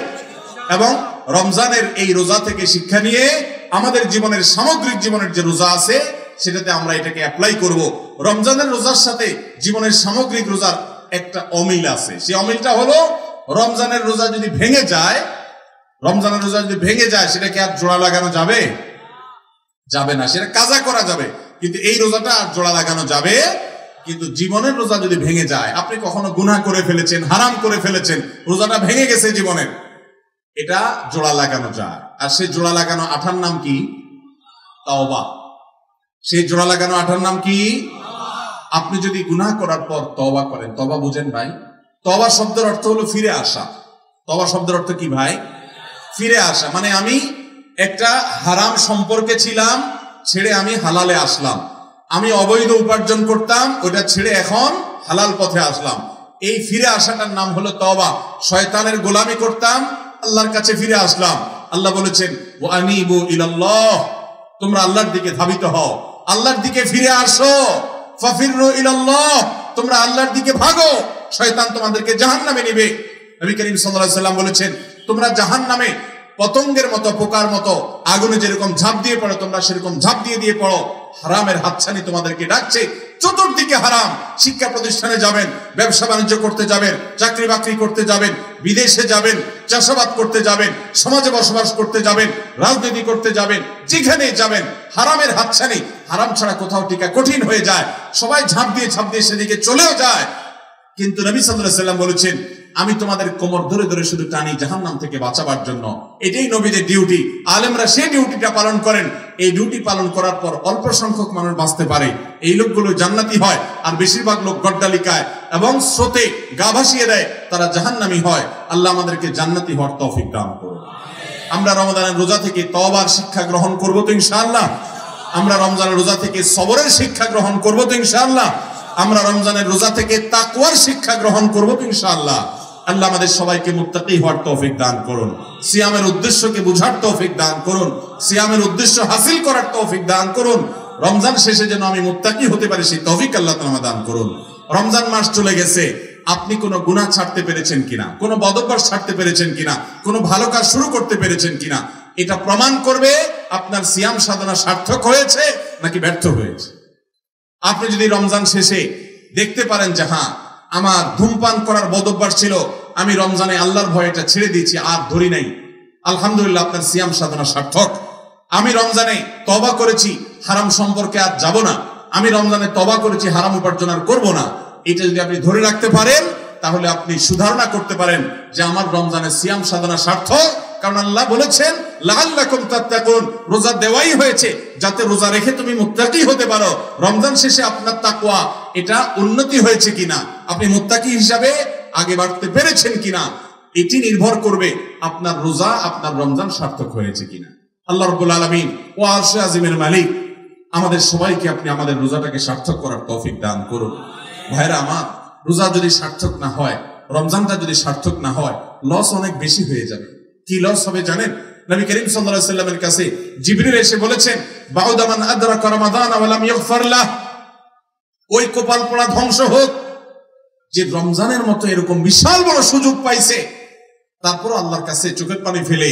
এবং রমজানের এই রোজা থেকে শিক্ষা নিয়ে আমাদের জীবনের সামগ্রিক জীবনের যে রোজা আছে সেটাতে আমরা এটাকে অ্যাপ্লাই করব। রমজানের রোজার সাথে জীবনের সামগ্রিক রোজার একটা অমিল আছে। সেই অমিলটা হলো, রমজানের রোজা যদি ভেঙে যায়, রমজানের রোজা যদি ভেঙে যায়, সেটাকে আর জোড়া লাগানো যাবে? যাবে না, সেটা কাজা করা যাবে, কিন্তু এই রোজাটা আর জোড়া লাগানো যাবে। কিন্তু জীবনের রোজা যদি ভেঙে যায়, আপনি কখনো গুনাহ করে ফেলেছেন, হারাম করে ফেলেছেন, রোজাটা ভেঙে গেছে জীবনের, এটা জোড়া লাগানো যায়। আর সেই জোড়া লাগানো আঠার নাম কি? তওবা। সেই জোড়া লাগানো আঠার নাম কি? আপনি যদি গুনাহ করার পর তওবা করেন, তওবা বুঝেন ভাই? তওবা শব্দের অর্থ হলো ফিরে আসা। তওবা শব্দের অর্থ কি ভাই? ফিরে আসা। মানে আমি একটা হারাম সম্পর্কে ছিলাম, ছেড়ে আমি হালালে আসলাম। আমি অবৈধ উপার্জন করতাম, ওটা ছেড়ে এখন হালাল পথে আসলাম। এই ফিরে আসাটার নাম হলো তওবা। শয়তানের গোলামি করতাম, আল্লাহর কাছে ফিরে আসলাম। আল্লাহ বলেছেন, ওয়া আনিবু ইলাল্লাহ, তোমরা আল্লাহর দিকে ধাবিত হও, আল্লাহর দিকে ফিরে আসো। ফাফিরু ইলাল্লাহ, তোমরা আল্লাহর দিকে ভাগো, শয়তান তোমাদেরকে জাহান্নামে নিবে। নবী করিম সাল্লাল্লাহু আলাইহি ওয়াসাল্লাম বলেছেন, তোমরা জাহান্নামে পতঙ্গের মতো, পোকার মতো আগুনে যেরকম ঝাঁপ দিয়ে পড়ো, তোমরা সেরকম ঝাঁপ দিয়ে পড়ো। হারামের হাতছানি তোমাদেরকে ডাকছে, চতুর্দিকে হারাম। শিক্ষা প্রতিষ্ঠানে যাবেন, ব্যবসা বাণিজ্য করতে যাবেন, চাকরি বাকরি করতে যাবেন, বিদেশে যাবেন, চাষাবাদ করতে যাবেন, সমাজে বসবাস করতে যাবেন, রাজনীতি করতে যাবেন, যেখানে যাবেন হারামের হাতছানি। হারাম ছাড়া কোথাও টিকা কঠিন হয়ে যায়, সবাই ঝাঁপ দিয়ে সেদিকে চলেও যায়। কিন্তু নবী সাল্লাল্লাহু আলাইহি ওয়াসাল্লাম বলেছেন, আমি তোমাদের কোমর ধরে ধরে শুধু টানি জাহান্নাম থেকে বাঁচাবার জন্য। এটাই নবীদের ডিউটি। আলেমরা সেই ডিউটিটা পালন করেন। এই ডিউটি পালন করার পর অল্প সংখ্যক মানুষ বাঁচতে পারে, এই লোকগুলো জান্নাতি হয়। আর বেশিরভাগ লোক গড্ডালিকায় এবং স্রোতে গা ভাসিয়ে দেয়, তারা জাহান্নামী হয়। আল্লাহ আমাদেরকে জান্নাতি হওয়ার তৌফিক দান করুন। আমরা রমজানের রোজা থেকে তওবার শিক্ষা গ্রহণ করব তো ইনশাআল্লাহ। আমরা রমজানের রোজা থেকে সবরের শিক্ষা গ্রহণ করব তো ইনশাআল্লাহ। আমরা রমজানের রোজা থেকে তাকওয়ার শিক্ষা গ্রহণ করব তো ইনশাআল্লাহ। আল্লাহ আমাদের সবাইকে মুত্তাকি হওয়ার তৌফিক দান করুন, সিয়ামের উদ্দেশ্যকে বুঝার তৌফিক দান করুন, সিয়ামের উদ্দেশ্য হাসিল করার তৌফিক দান করুন। রমজান শেষে যেন আমি মুত্তাকি হতে পারি, সেই তৌফিক আল্লাহ তাআলা দান করুন। রমজান মাস চলে গেছে, আপনি কোনো গুনাহ ছাড়তে পেরেছেন কিনা, কোনো বদঅভ্যাস ছাড়তে পেরেছেন কিনা, কোনো ভালো কাজ শুরু করতে পেরেছেন কিনা, এটা প্রমাণ করবে আপনার সিয়াম সাধনা সার্থক হয়েছে নাকি ব্যর্থ হয়েছে। আপনি যদি রমজান শেষে দেখতে পারেন যে হ্যাঁ, আমার ধূমপান করার বদঅভ্যাস ছিল, আমি রমজানে আল্লাহর ভয়ে এটা ছেড়ে দিয়েছি, আর ধরি নাই, আলহামদুলিল্লাহ, আপনার সিয়াম সাধনা সার্থক। আমি রমজানে তওবা করেছি, হারাম সম্পর্কে আর যাব না, আমি রমজানে তওবা করেছি, হারাম উপার্জন আর করব না, এটা যদি আপনি ধরে রাখতে পারেন, তাহলে আপনি সুধারণা করতে পারেন যে আমার রমজানের সিয়াম সাধনা সার্থক। কারণ আল্লাহ বলেছেন, লাআল্লাকুম তাত্তাকুন, রোজা দেওয়াই হয়েছে যাতে রোজা রেখে তুমি মুত্তাকি হতে পারো। রমজান শেষে আপনার তাকওয়া এটা উন্নতি হয়েছে কিনা, আপনি মুত্তাকি হিসাবে আগে বাড়তে পেরেছেন কিনা, এটি নির্ভর করবে আপনার রোজা, আপনার রমজান সার্থক হয়েছে কিনা। আল্লাহ রাব্বুল আলামিন ও আরশে আজিমের মালিক আমাদের সবাইকে আপনি আমাদের রোজাটাকে সার্থক করার তৌফিক দান করুন। ভাইরা আমার, রোজা যদি সার্থক না হয়, রমজানটা যদি সার্থক না হয়, লস অনেক বেশি হয়ে যাবে। কি লস হবে জানেন? নবী করিম সাল্লাল্লাহু আলাইহি ওয়াসাল্লামের কাছে জিবরিল এসে বলেছেন, বাউদা মান আদরাকা রমাদান ওয়া লাম ইগফার লাহ, ওই কপাল পোড়া ধ্বংস হোক যে রমজানের মতো এরকম বিশাল বড় সুযোগ পাইছে, তারপর আল্লাহর কাছে চোখের পানি ফেলে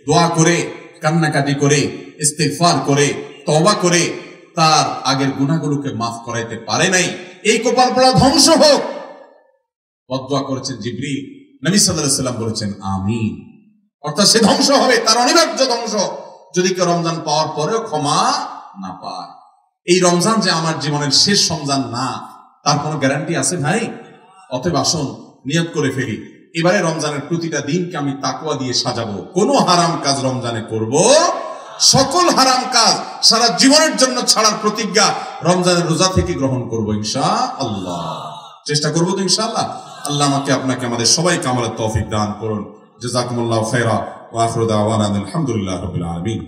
দোয়া করে, কান্নাকাটি করে, ইস্তিগফার করে, তওবা করে তার আগের গুনাহগুলোকে মাফ করাইতে পারে নাই, এই কপাল পোড়া ধ্বংস হোক। বদদোয়া করেছেন জিবরিল, নবী সাল্লাল্লাহু আলাইহি ওয়াসাল্লাম বলেছেন আমিন। অর্থাৎ সে ধ্বংস হবে, তার অনিবার্য ধ্বংস, যদি কেউ রমজান পাওয়ার পরেও ক্ষমা না পায়। এই রমজান যে আমার জীবনের শেষ রমজান না, তার কোনো গ্যারান্টি আছে ভাই? অতএব আসুন নিয়ত করে ফেলি, এবারে রমজানের প্রতিটা দিনকে আমি তাকওয়া দিয়ে সাজাবো, কোনো হারাম কাজ রমজানে করব, সকল হারাম কাজ সারা জীবনের জন্য ছাড়ার প্রতিজ্ঞা রমজানের রোজা থেকে গ্রহণ করবো ইনশাআল্লাহ। চেষ্টা করবো তো ইনশাআল্লাহ। আল্লাহ আমাকে আপনাকে আমাদের সবাইকে আমলের তৌফিক দান করুন। জাযাকুমুল্লাহু খায়রা ওয়া আখিরু দাওয়ানা আলহামদুলিল্লাহি রাব্বিল আলামিন।